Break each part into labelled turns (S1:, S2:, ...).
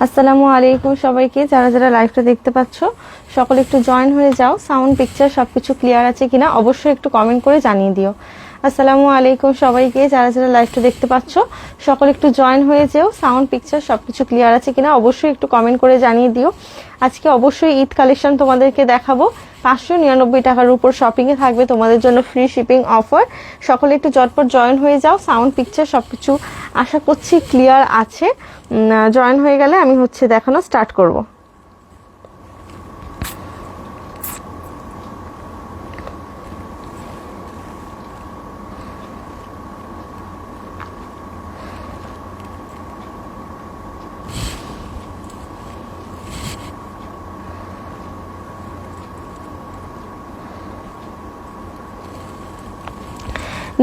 S1: আসসালামু আলাইকুম সবাইকে, যারা যারা লাইভটা দেখতে পাচ্ছ সকলে একটু জয়েন হয়ে যাও। সাউন্ড পিকচার সবকিছু ক্লিয়ার আছে কিনা অবশ্যই একটু কমেন্ট করে জানিয়ে দিও। আসসালামু আলাইকুম সবাইকে, যারা যারা লাইভটা দেখতে পাচ্ছ সকলে একটু জয়েন হয়ে যাও। সাউন্ড পিকচার সবকিছু ক্লিয়ার আছে কিনা অবশ্যই একটু কমেন্ট করে জানিয়ে দিও। আজকে অবশ্যই ঈদ কালেকশন তোমাদেরকে দেখাবো। 599 টাকার উপর শপিং এ থাকবে তোমাদের জন্য ফ্রি শিপিং অফার। সকলে একটু ঝটপট জয়েন হয়ে যাও। সাউন্ড পিকচার সবকিছু আশা করছি ক্লিয়ার আছে। জয়েন হয়ে গেলে আমি দেখানো স্টার্ট করব।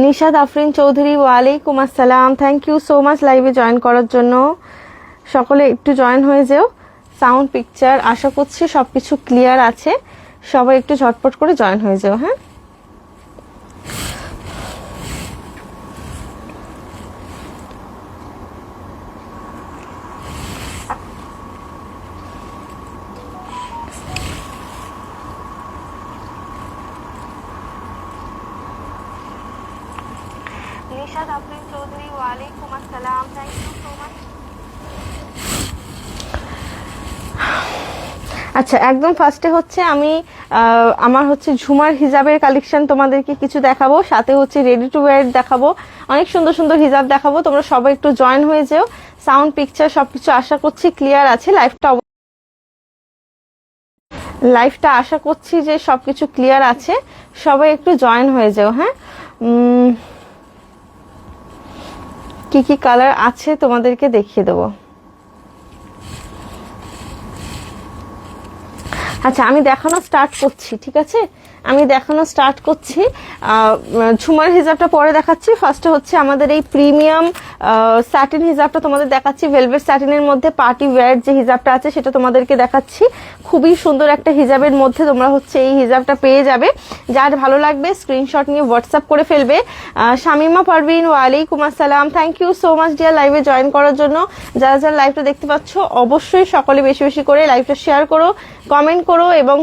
S1: নিশাদ আফরিন চৌধুরী, ওয়ালাইকুম আসসালাম। থ্যাংক ইউ সো মাচ লাইভে জয়েন করার জন্য। সকলে একটু জয়েন হয়ে যাও। সাউন্ড পিকচার আশা করছি সবকিছু ক্লিয়ার আছে। সবাই একটু ঝটপট করে জয়েন হয়ে যাও। হ্যাঁ, নিশাদ আফরিন চৌধুরী, ওয়ালাইকুম আসসালাম। Thank you so much. আচ্ছা, একদম ফার্স্টে আমি আমার ঝুমার হিজাবের কালেকশন তোমাদেরকে কিছু দেখাবো, সাথে রেডি টু ওয়্যার দেখাবো, অনেক সুন্দর সুন্দর হিজাব দেখাবো। তোমরা সবাই একটু জয়েন হয়ে যেও। সাউন্ড পিকচার সবকিছু আশা করছি ক্লিয়ার আছে। লাইভটা আশা করছি যে সবকিছু ক্লিয়ার আছে। সবাই একটু জয়েন হয়ে যাও। হ্যাঁ, কি কি কালার আছে তোমাদেরকে দেখিয়ে দেবো। আচ্ছা, আমি দেখানো স্টার্ট করছি। ঠিক আছে, আমি দেখানো স্টার্ট করছি। ঝুমার হিজাবটা পরে দেখাচ্ছি। ফার্স্টে আমাদের এই প্রিমিয়াম স্যাটিন হিজাবটা তোমাদের দেখাচ্ছি। ভেলভেট স্যাটিনের মধ্যে পার্টি ওয়্যার যে হিজাবটা আছে সেটা তোমাদেরকে দেখাচ্ছি। খুবই সুন্দর একটা হিজাবের মধ্যে তোমরা এই হিজাবটা পেয়ে যাবে। যার ভালো লাগবে স্ক্রিনশট নিয়ে হোয়াটসঅ্যাপ করে ফেলবে। শামিমা পারভিন, ওয়ালাইকুম আসসালাম। Thank you so much dear লাইভে জয়েন করার জন্য। যারা যারা লাইভটা দেখতে পাচ্ছ অবশ্যই সকলে বেশি বেশি করে লাইভটা শেয়ার করো, কমেন্ট করো, এবং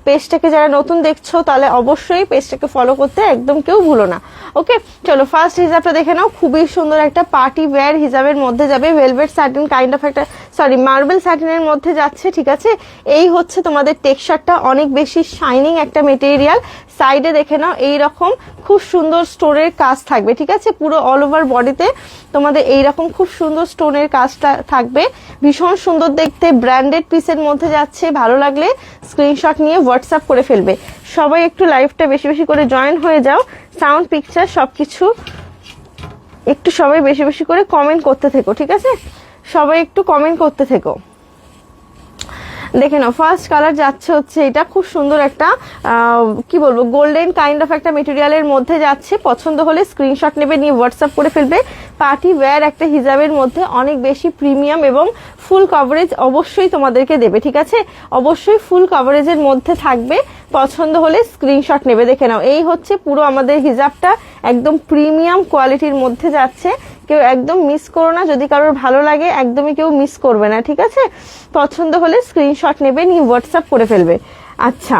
S1: পেজটাকে যারা নতুন দেখছো তাহলে অবশ্যই পেজটাকে ফলো করতে একদম কেউ ভুলো না। ওকে, চলো ফার্স্ট হিজাবটা দেখে নাও। খুবই সুন্দর একটা পার্টি ওয়্যার হিজাবের মধ্যে যাবে। ভেলভেট স্যাটিন কাইন্ড অফ একটা মার্বেল স্যাটিনের মধ্যে যাচ্ছে। ঠিক আছে, এই তোমাদের টেক্সচারটা অনেক বেশি শাইনিং একটা মেটেরিয়াল। সাইডে দেখে নাও এইরকম খুব সুন্দর স্টোনের কাজ থাকবে। ঠিক আছে, পুরো অল ওভার বডিতে তোমাদের এইরকম খুব সুন্দর স্টোনের কাজটা থাকবে। ভীষণ সুন্দর দেখতে, ব্র্যান্ডেড পিসের মধ্যে যাচ্ছে। ভালো লাগলে স্ক্রিনশট নিয়ে হোয়াটসঅ্যাপ করে ফেলবে। সবাই একটু লাইভটা বেশি বেশি করে জয়েন হয়ে যাও। সাউন্ড পিকচার সবকিছু একটু সবাই বেশি বেশি করে কমেন্ট করতে থেকো। ঠিক আছে, সবাই একটু কমেন্ট করতে থেকো। দেখে নাও, ফার্স্ট কালার যাচ্ছে এটা খুব সুন্দর একটা কি বলবো গোল্ডেন কাইন্ড অফ একটা মেটেরিয়ালের মধ্যে যাচ্ছে। পছন্দ হলে স্ক্রিনশট নেবে, নিয়ে হোয়াটসঅ্যাপ করে ফেলবে। পার্টি ওয়্যার একটা হিজাবের মধ্যে অনেক বেশি প্রিমিয়াম এবং ফুল কভারেজ অবশ্যই তোমাদেরকে দেবে। ঠিক আছে, অবশ্যই ফুল কভারেজের মধ্যে থাকবে। পছন্দ হলে স্ক্রিনশট নেবে। দেখে নাও, এই পুরো আমাদের হিজাবটা একদম প্রিমিয়াম কোয়ালিটির মধ্যে যাচ্ছে। কেউ একদম মিস করো না। যদি কারোর ভালো লাগে একদমই কেউ মিস করবে না। ঠিক আছে, পছন্দ হলে স্ক্রিনশট নেবে, নিয়ে হোয়াটসঅ্যাপ করে ফেলবে। আচ্ছা,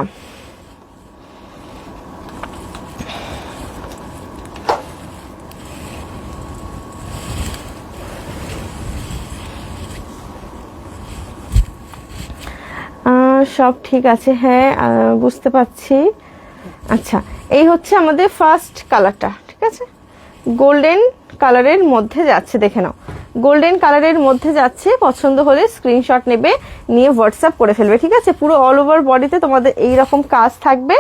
S1: সব ঠিক আছে। হ্যাঁ, বুঝতে পারছি। আচ্ছা, এই আমাদের ফার্স্ট কালারটা। ঠিক আছে, গোল্ডেন কালারের মধ্যে যাচ্ছে। দেখে নাও, গোল্ডেন কালারের মধ্যে যাচ্ছে। পছন্দ হলে স্ক্রিনশট নেবে, নিয়ে হোয়াটসঅ্যাপ করে ফেলবে। ঠিক আছে, পুরো অল ওভার বডিতে তোমাদের এইরকম কাজ থাকবে।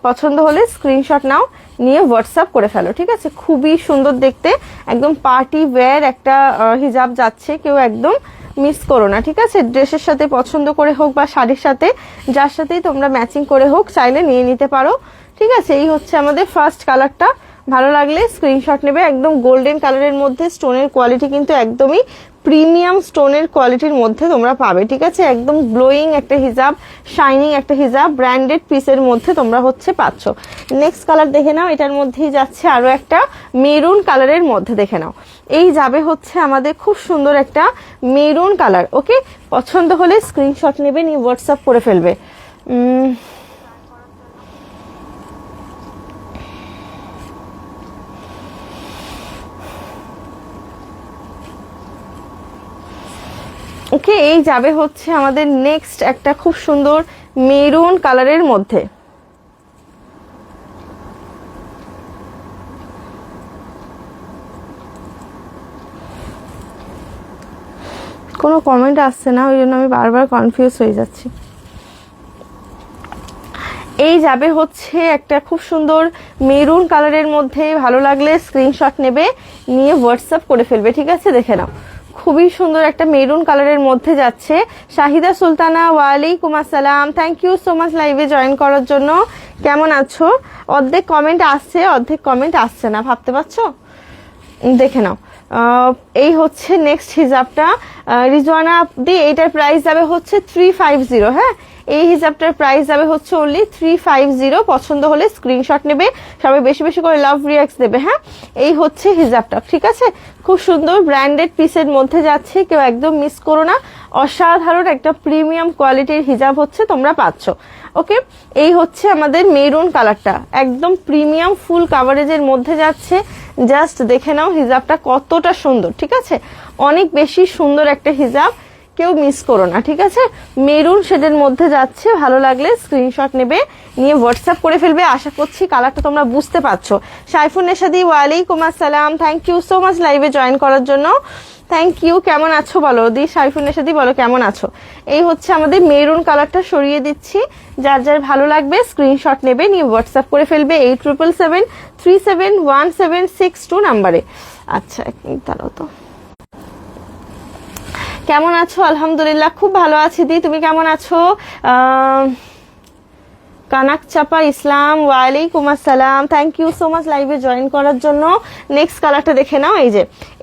S1: পছন্দ হলে স্ক্রিনশট নাও, নিয়ে হোয়াটসঅ্যাপ করে ফেলো। ঠিক আছে, খুবই সুন্দর দেখতে, একদম পার্টি ওয়্যার একটা হিজাব যাচ্ছে। কেউ একদম মিস করো না। ঠিক আছে, ড্রেসের সাথে পছন্দ করে হোক বা শাড়ির সাথে, যার সাথেই তোমরা ম্যাচিং করে হোক চাইলে নিয়ে নিতে পারো। ঠিক আছে, এই আমাদের ফার্স্ট কালারটা। ভালো লাগলে স্ক্রিনশট নেবে। একদম গোল্ডেন কালারের মধ্যে স্টোনের কোয়ালিটি কিন্তু একদমই প্রিমিয়াম স্টোনের কোয়ালিটির মধ্যে তোমরা পাবে। ঠিক আছে, একদম গ্লোয়িং একটা হিজাব, শাইনিং একটা হিজাব, ব্র্যান্ডেড পিসের মধ্যে তোমরা পাচ্ছ। নেক্সট কালার দেখে নাও, এটার মধ্যেই যাচ্ছে আরো একটা মেরুন কালারের মধ্যে। দেখে নাও, এই যাবে হচ্ছে আমাদের খুব সুন্দর একটা মেরুন কালার। ওকে, পছন্দ হলে স্ক্রিনশট নেবে, নিয়ে হোয়াটসঅ্যাপ করে ফেলবে। ওকে, এই যাবে হচ্ছে আমাদের নেক্সট একটা খুব সুন্দর মেরুন কালারের মধ্যে। কোনো কমেন্ট আসছে না, ওই জন্য আমি বারবার কনফিউজ হয়ে যাচ্ছি। এই যাবে হচ্ছে একটা খুব সুন্দর মেরুন কালারের মধ্যে, ভালো লাগলে স্ক্রিনশট নেবে, নিয়ে হোয়াটসঅ্যাপ করে ফেলবে। ঠিক আছে, দেখে নাও, খুবই সুন্দর একটা মেরুন কালারের মধ্যে যাচ্ছে। শাহিদা সুলতানা, ওয়ালাইকুম আসসালাম, থ্যাংক ইউ সো মাচ লাইভে জয়েন করার জন্য। কেমন আছো? অর্ধেক কমেন্ট আসছে, অর্ধেক কমেন্ট আসছে না, ভাবতে পারছো? দেখে নাও, এই হচ্ছে নেক্সট হিজাবটা। রিজওয়ানা আপনি, এটার প্রাইস যাবে হচ্ছে 350। হ্যাঁ, এই হিজাবটার প্রাইস যাবে হচ্ছে অনলি 350। পছন্দ হলে স্ক্রিনশট নেবে, সবাই বেশি বেশি করে লাভ রিয়াক্টস দেবে। হ্যাঁ, এই হচ্ছে হিজাবটা। ঠিক আছে, খুব সুন্দর ব্র্যান্ডেড পিসের মধ্যে যাচ্ছে, কেউ একদম মিস করো না। অসাধারণ একটা প্রিমিয়াম কোয়ালিটির হিজাব হচ্ছে তোমরা পাচ্ছ। ওকে, এই হচ্ছে আমাদের মেরুন কালারটা, একদম প্রিমিয়াম ফুল কাভারেজের মধ্যে যাচ্ছে। জাস্ট দেখে নাও হিজাবটা কতটা সুন্দর। ঠিক আছে, অনেক বেশি সুন্দর একটা হিজাব, কেউ মিস করো না। ঠিক আছে, মেরুন শেডের মধ্যে যাচ্ছে, ভালো লাগলে স্ক্রিনশট নেবে, নিয়ে হোয়াটসঅ্যাপ করে ফেলবে। আশা করছি কালারটা তোমরা বুঝতে পারছো। সাইফুন নেশাদি, ওয়ালাইকুম আসসালাম, থ্যাংক ইউ সো মাচ লাইভে জয়েন করার জন্য। Thank you. কেমন আছো বলো দি, সাইফুন নেশাদি বলো কেমন আছো। এই হচ্ছে আমাদের মেরুন কালারটা, সরিয়ে দিচ্ছি। যার যার ভালো লাগবে স্ক্রিনশট নেবে, নিয়ে হোয়াটসঅ্যাপ করে ফেলবে 8777371762 নাম্বারে। আচ্ছা, এক মিনিট দাঁড়াও তো। কেমন আছো? আলহামদুলিল্লাহ খুব ভালো আছি দি, তুমি কেমন আছো? কানাক চাপা ইসলাম, ওয়ালাইকুম আসসালাম, থ্যাংক ইউ সো মাচ লাইভে জয়েন করার জন্য। নেক্সট কালারটা দেখে নাও, এই যে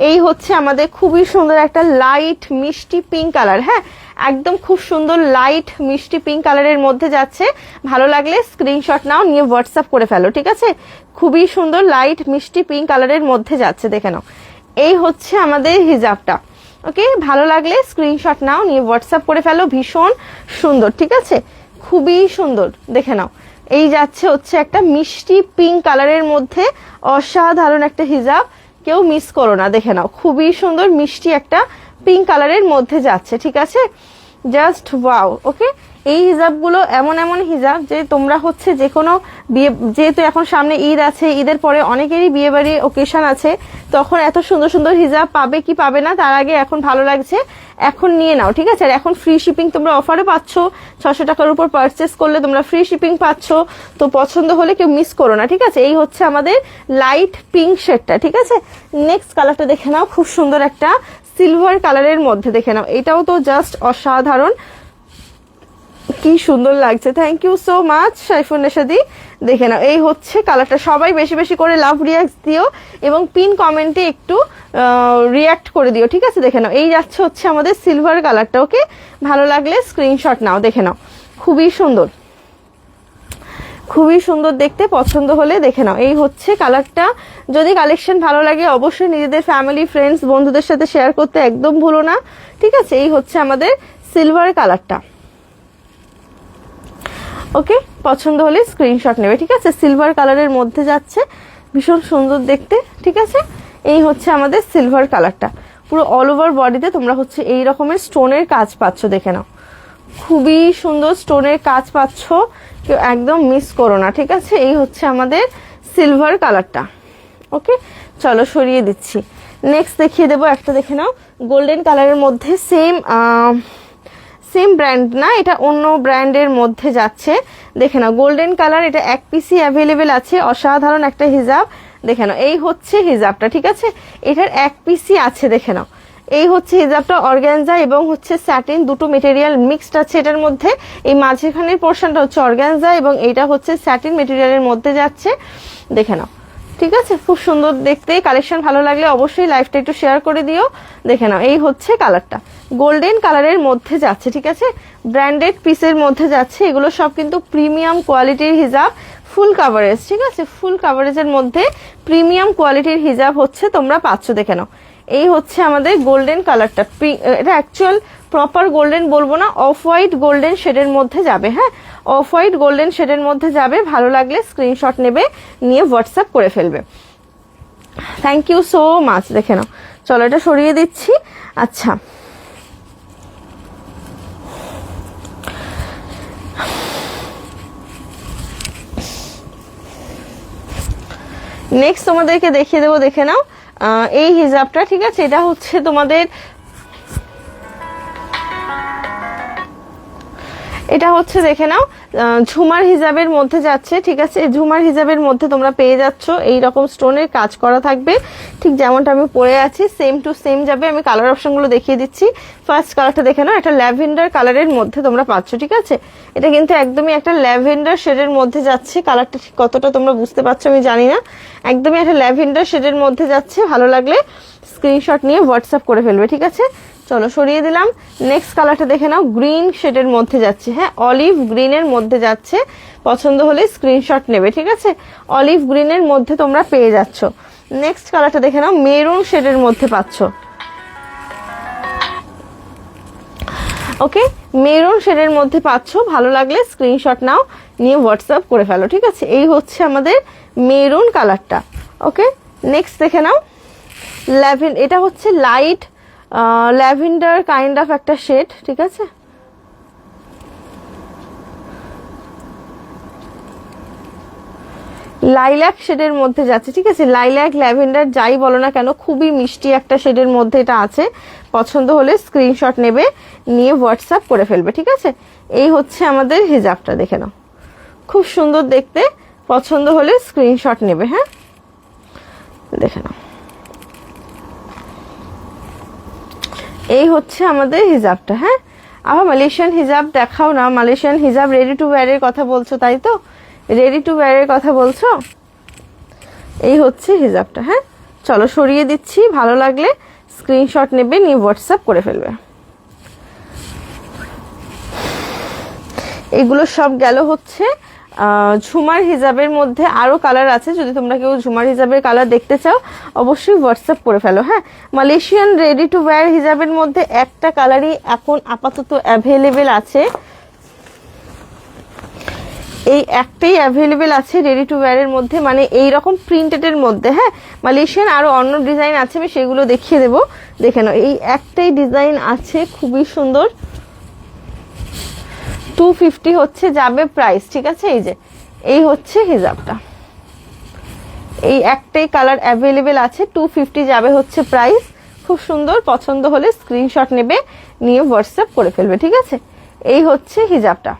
S1: এই হচ্ছে আমাদের খুবই সুন্দর একটা লাইট মিষ্টি পিঙ্ক কালার। হ্যাঁ, একদম খুব সুন্দর লাইট মিষ্টি পিঙ্ক কালারের মধ্যে যাচ্ছে, ভালো লাগলে স্ক্রিনশট নাও, নিয়ে হোয়াটসঅ্যাপ করে ফেলো। ঠিক আছে, খুবই সুন্দর লাইট মিষ্টি পিঙ্ক কালারের মধ্যে যাচ্ছে, দেখে নাও। এই হচ্ছে আমাদের হিজাবটা। ওকে, ভালো লাগলে স্ক্রিনশট নাও, নিয়ে হোয়াটসঅ্যাপ করে ফেলো। ভীষণ সুন্দর, ঠিক আছে, খুবই সুন্দর, দেখে নাও। এই যাচ্ছে হচ্ছে একটা মিষ্টি পিঙ্ক কালারের মধ্যে, অসাধারণ একটা হিজাব, কেউ মিস করো না। দেখে নাও, খুবই সুন্দর মিষ্টি একটা পিঙ্ক কালারের মধ্যে যাচ্ছে। ঠিক আছে, জাস্ট ওয়াও। ওকে, এই হিজাবগুলো এমন এমন হিজাব যে তোমরা হচ্ছে যে কোনো বিয়ে, যেহেতু এখন সামনে ঈদ আছে, ঈদের পরে অনেকেরই বিয়ে বাড়ি ওকেশন আছে, তখন এত সুন্দর সুন্দর হিজাব পাবে কি পাবে না, তার আগে এখন ভালো লাগছে, এখন নিয়ে নাও। ঠিক আছে, আর এখন ফ্রি শিপিং তোমরা অফারে পাচ্ছ, 600 টাকার উপর পারচেস করলে তোমরা ফ্রি শিপিং পাচ্ছ। তো পছন্দ হলে কেউ মিস করো না। ঠিক আছে, এই হচ্ছে আমাদের লাইট পিঙ্ক শেডটা। ঠিক আছে, নেক্সট কালারটা দেখে নাও, খুব সুন্দর একটা সিলভার কালারের মধ্যে, দেখে নাও, এটাও তো জাস্ট অসাধারণ, কি সুন্দর লাগছে। Thank you so much Saifun নেশাদি, দেখে নাও, এই হচ্ছে কালারটা। সবাই বেশি বেশি করে লাভ রিয়াক্ট দিও এবং পিন কমেন্টে একটু রিয়াক্ট করে দিও। ঠিক আছে, দেখে নাও, এই যাচ্ছে হচ্ছে আমাদের সিলভার কালারটা। ওকে, ভালো লাগলে স্ক্রিনশট নাও, দেখে নাও, খুবই সুন্দর, খুবই সুন্দর দেখতে। পছন্দ হলে দেখে নাও, এই হচ্ছে কালারটা। যদি কালেকশন ভালো লাগে অবশ্যই নিজেদের ফ্যামিলি ফ্রেন্ডস বন্ধুদের সাথে শেয়ার করতে একদম ভুলো না। ঠিক আছে, এই হচ্ছে আমাদের সিলভার কালারটা। ওকে, পছন্দ হলে স্ক্রিনশট নেবে। ঠিক আছে, সিলভার কালারের মধ্যে যাচ্ছে, ভীষণ সুন্দর দেখতে। ঠিক আছে, এই হচ্ছে আমাদের সিলভার কালারটা, পুরো অল ওভার বডিতে তোমরা হচ্ছে এই রকমের স্টোনের কাজ পাচ্ছ, দেখে নাও, খুবই সুন্দর স্টোনের কাজ পাচ্ছ, কেউ একদম মিস করো না। ঠিক আছে, এই হচ্ছে আমাদের সিলভার কালারটা। ওকে, চলো সরিয়ে দিচ্ছি। নেক্সট দেখিয়ে দেবো একটা, দেখে নাও, গোল্ডেন কালারের মধ্যে, সেম ব্র্যান্ড না, এটা অন্য ব্র্যান্ডের মধ্যে যাচ্ছে। দেখে নাও, গোল্ডেন কালার, এটা এক পিসি অ্যাভেলেবেল আছে, অসাধারণ একটা হিজাব। দেখে নাও, এই হচ্ছে হিজাবটা। ঠিক আছে, এটার এক পিসি আছে, দেখে নাও, এই হচ্ছে হিজাবটা। অর্গানজা এবং হচ্ছে স্যাটিন দুটো মেটেরিয়াল মিক্সড আছে এটার মধ্যে। এই মাঝখানের পোর্শনটা হচ্ছে অর্গানজা এবং এইটা হচ্ছে স্যাটিন মেটেরিয়ালের মধ্যে যাচ্ছে, দেখে নাও। ঠিক আছে, খুব সুন্দর দেখতে। কালেকশন ভালো লাগলে অবশ্যই লাইভটা একটু শেয়ার করে দিও। দেখে নাও, এই হচ্ছে কালারটা, গোল্ডেন কালারের মধ্যে যাচ্ছে। ঠিক আছে, ব্র্যান্ডেড পিসের মধ্যে যাচ্ছে, এগুলো সব কিন্তু প্রিমিয়াম কোয়ালিটির হিজাব, ফুল কাভারেজ। ঠিক আছে, ফুল কাভারেজের মধ্যে প্রিমিয়াম কোয়ালিটির হিজাব হচ্ছে তোমরা পাচ্ছ। দেখে নাও, এই হচ্ছে আমাদের গোল্ডেন কালারটা, এটা অ্যাকচুয়াল প্রপার গোল্ডেন বলবো না, অফ হোয়াইট গোল্ডেন শেডের মধ্যে যাবে। হ্যাঁ, অফ হোয়াইট গোল্ডেন শেডের মধ্যে যাবে। ভালো লাগলে স্ক্রিনশট নেবে, নিয়ে হোয়াটসঅ্যাপ করে ফেলবে। Thank you so much. দেখে নাও, চলো এটা সরিয়ে দিচ্ছি। আচ্ছা, নেক্সট তোমাদেরকে দেখিয়ে দেবো, দেখে নাও এই হিজাবটা। ঠিক আছে, এটা হচ্ছে তোমাদের, এটা হচ্ছে দেখে নাও ঝুমার হিজাবের মধ্যে যাচ্ছে। ঠিক আছে, ঝুমার হিজাবের মধ্যে তোমরা পেয়ে যাচ্ছ এই রকম স্টোনের কাজ করা থাকবে, ঠিক যেমনটা আমি পরে আছি সেম টু সেম যাবে। আমি কালার অপশনগুলো দেখিয়ে দিচ্ছি। ফার্স্ট কালারটা দেখে নাও, এটা ল্যাভেন্ডার কালারের মধ্যে তোমরা পাচ্ছ। ঠিক আছে, এটা কিন্তু একদমই একটা ল্যাভেন্ডার শেডের মধ্যে যাচ্ছে। কালারটা ঠিক কতটা তোমরা বুঝতে পারছো আমি জানি না, একদমই একটা ল্যাভেন্ডার শেডের মধ্যে যাচ্ছে। ভালো লাগলে স্ক্রিনশট নিয়ে হোয়াটসঅ্যাপ করে ফেলবে। ঠিক আছে, চলো সরিয়ে দিলাম। নেক্সট কালারটা দেখে নাও, গ্রিন শেডের মধ্যে যাচ্ছে। হ্যাঁ, অলিভ গ্রিনের মধ্যে যাচ্ছে। পছন্দ হলে স্ক্রিনশট নেবে। ঠিক আছে, অলিভ গ্রিনের মধ্যে তোমরা পেয়ে যাচ্ছ। নেক্সট কালারটা দেখে নাও, মেরুন শেডের মধ্যে পাচ্ছ। ওকে, মেরুন শেডের মধ্যে পাচ্ছ। ভালো লাগলে স্ক্রিনশট নাও, নিয়ে হোয়াটসঅ্যাপ করে ফেলো। ঠিক আছে, এই হচ্ছে আমাদের মেরুন কালারটা। ওকে, নেক্সট দেখে নাও এটা হচ্ছে লাইট ল্যাভেন্ডার কাইন্ড অফ একটা শেড। ঠিক আছে, লাইল্যাক শেডের মধ্যে যাচ্ছে। ঠিক আছে, লাইল্যাক ল্যাভেন্ডার যাই বলো না কেন, খুবই মিষ্টি একটা শেডের মধ্যে এটা আছে। পছন্দ হলে স্ক্রিনশট নেবে, নিয়ে হোয়াটসঅ্যাপ করে ফেলবে। ঠিক আছে, এই হচ্ছে আমাদের হিজাবটা। দেখে নাও, খুব সুন্দর দেখতে। পছন্দ হলে স্ক্রিনশট নেবে। হ্যাঁ, দেখে নাও, এই হচ্ছে আমাদের হিজাবটা। হ্যাঁ, আবার মালয়েশিয়ান হিজাব দেখাও না। মালয়েশিয়ান হিজাব রেডি টু ওয়্যারের কথা বলছো, তাই তো? রেডি টু ওয়্যারের কথা বলছো। এই হচ্ছে হিজাবটা। হ্যাঁ, চলো সরিয়ে দিচ্ছি। ভালো লাগলে স্ক্রিনশট নেবে, নিয়ে হোয়াটসঅ্যাপ করে ফেলবে। এগুলো সব গেল হচ্ছে ঝুমার হিজাবের মধ্যে। আরো কালার আছে, যদি তোমরা কেউ ঝুমার হিজাবের কালার দেখতে চাও অবশ্যই হোয়াটসঅ্যাপ করে ফেলো। হ্যাঁ, মালয়েশিয়ান রেডি টু ওয়্যার হিজাবের মধ্যে একটা কালারই এখন আপাতত অ্যাভেলেবেল আছে, এই একটাই অ্যাভেলেবেল আছে রেডি টু ওয়্যারের মধ্যে, মানে এই রকম প্রিন্টেডের মধ্যে। হ্যাঁ, মালয়েশিয়ান আরো অন্য ডিজাইন আছে, আমি সেগুলো দেখিয়ে দেবো। দেখে নাও, এই একটাই ডিজাইন আছে, খুবই সুন্দর। 250 হচ্ছে যাবে প্রাইস। ঠিক আছে, এই যে এই হচ্ছে হিজাবটা, এই একটাই কালার অ্যাভেলেবেল আছে। 250 যাবে হচ্ছে প্রাইস। খুব সুন্দর। পছন্দ হলে স্ক্রিনশট নেবে, নিয়ে হোয়াটসঅ্যাপ করে ফেলবে। ঠিক আছে, এই হচ্ছে হিজাবটা।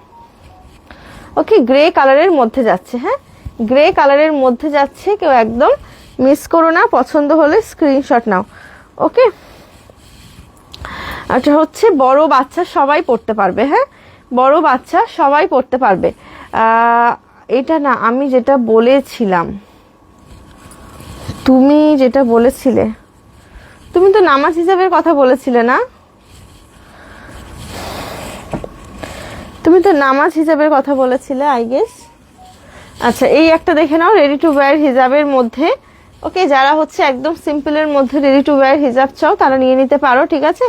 S1: ওকে, গ্রে কালারের মধ্যে যাচ্ছে। হ্যাঁ, গ্রে কালারের মধ্যে যাচ্ছে, কেউ একদম মিস করো না। পছন্দ হলে স্ক্রিনশট নাও। ওকে, এটা হচ্ছে বড় বাচ্চা সবাই পড়তে পারবে। হ্যাঁ, বড় বাচ্চা সবাই পড়তে পারবে। এটা না, আমি যেটা বলেছিলাম, তুমি যেটা বলেছিলে, তুমি তো নামাজ হিসাবের কথা বলেছিলে না? তুমি তো নামাজ হিজাবের কথা বলেছিলে আই গেস। আচ্ছা, এই একটা দেখে নাও, রেডি টু ওয়্যার হিজাবের মধ্যে। ওকে, যারা হচ্ছে একদম সিম্পলের মধ্যে রেডি টু ওয়্যার হিজাব চাও তারা নিয়ে নিতে পারো। ঠিক আছে,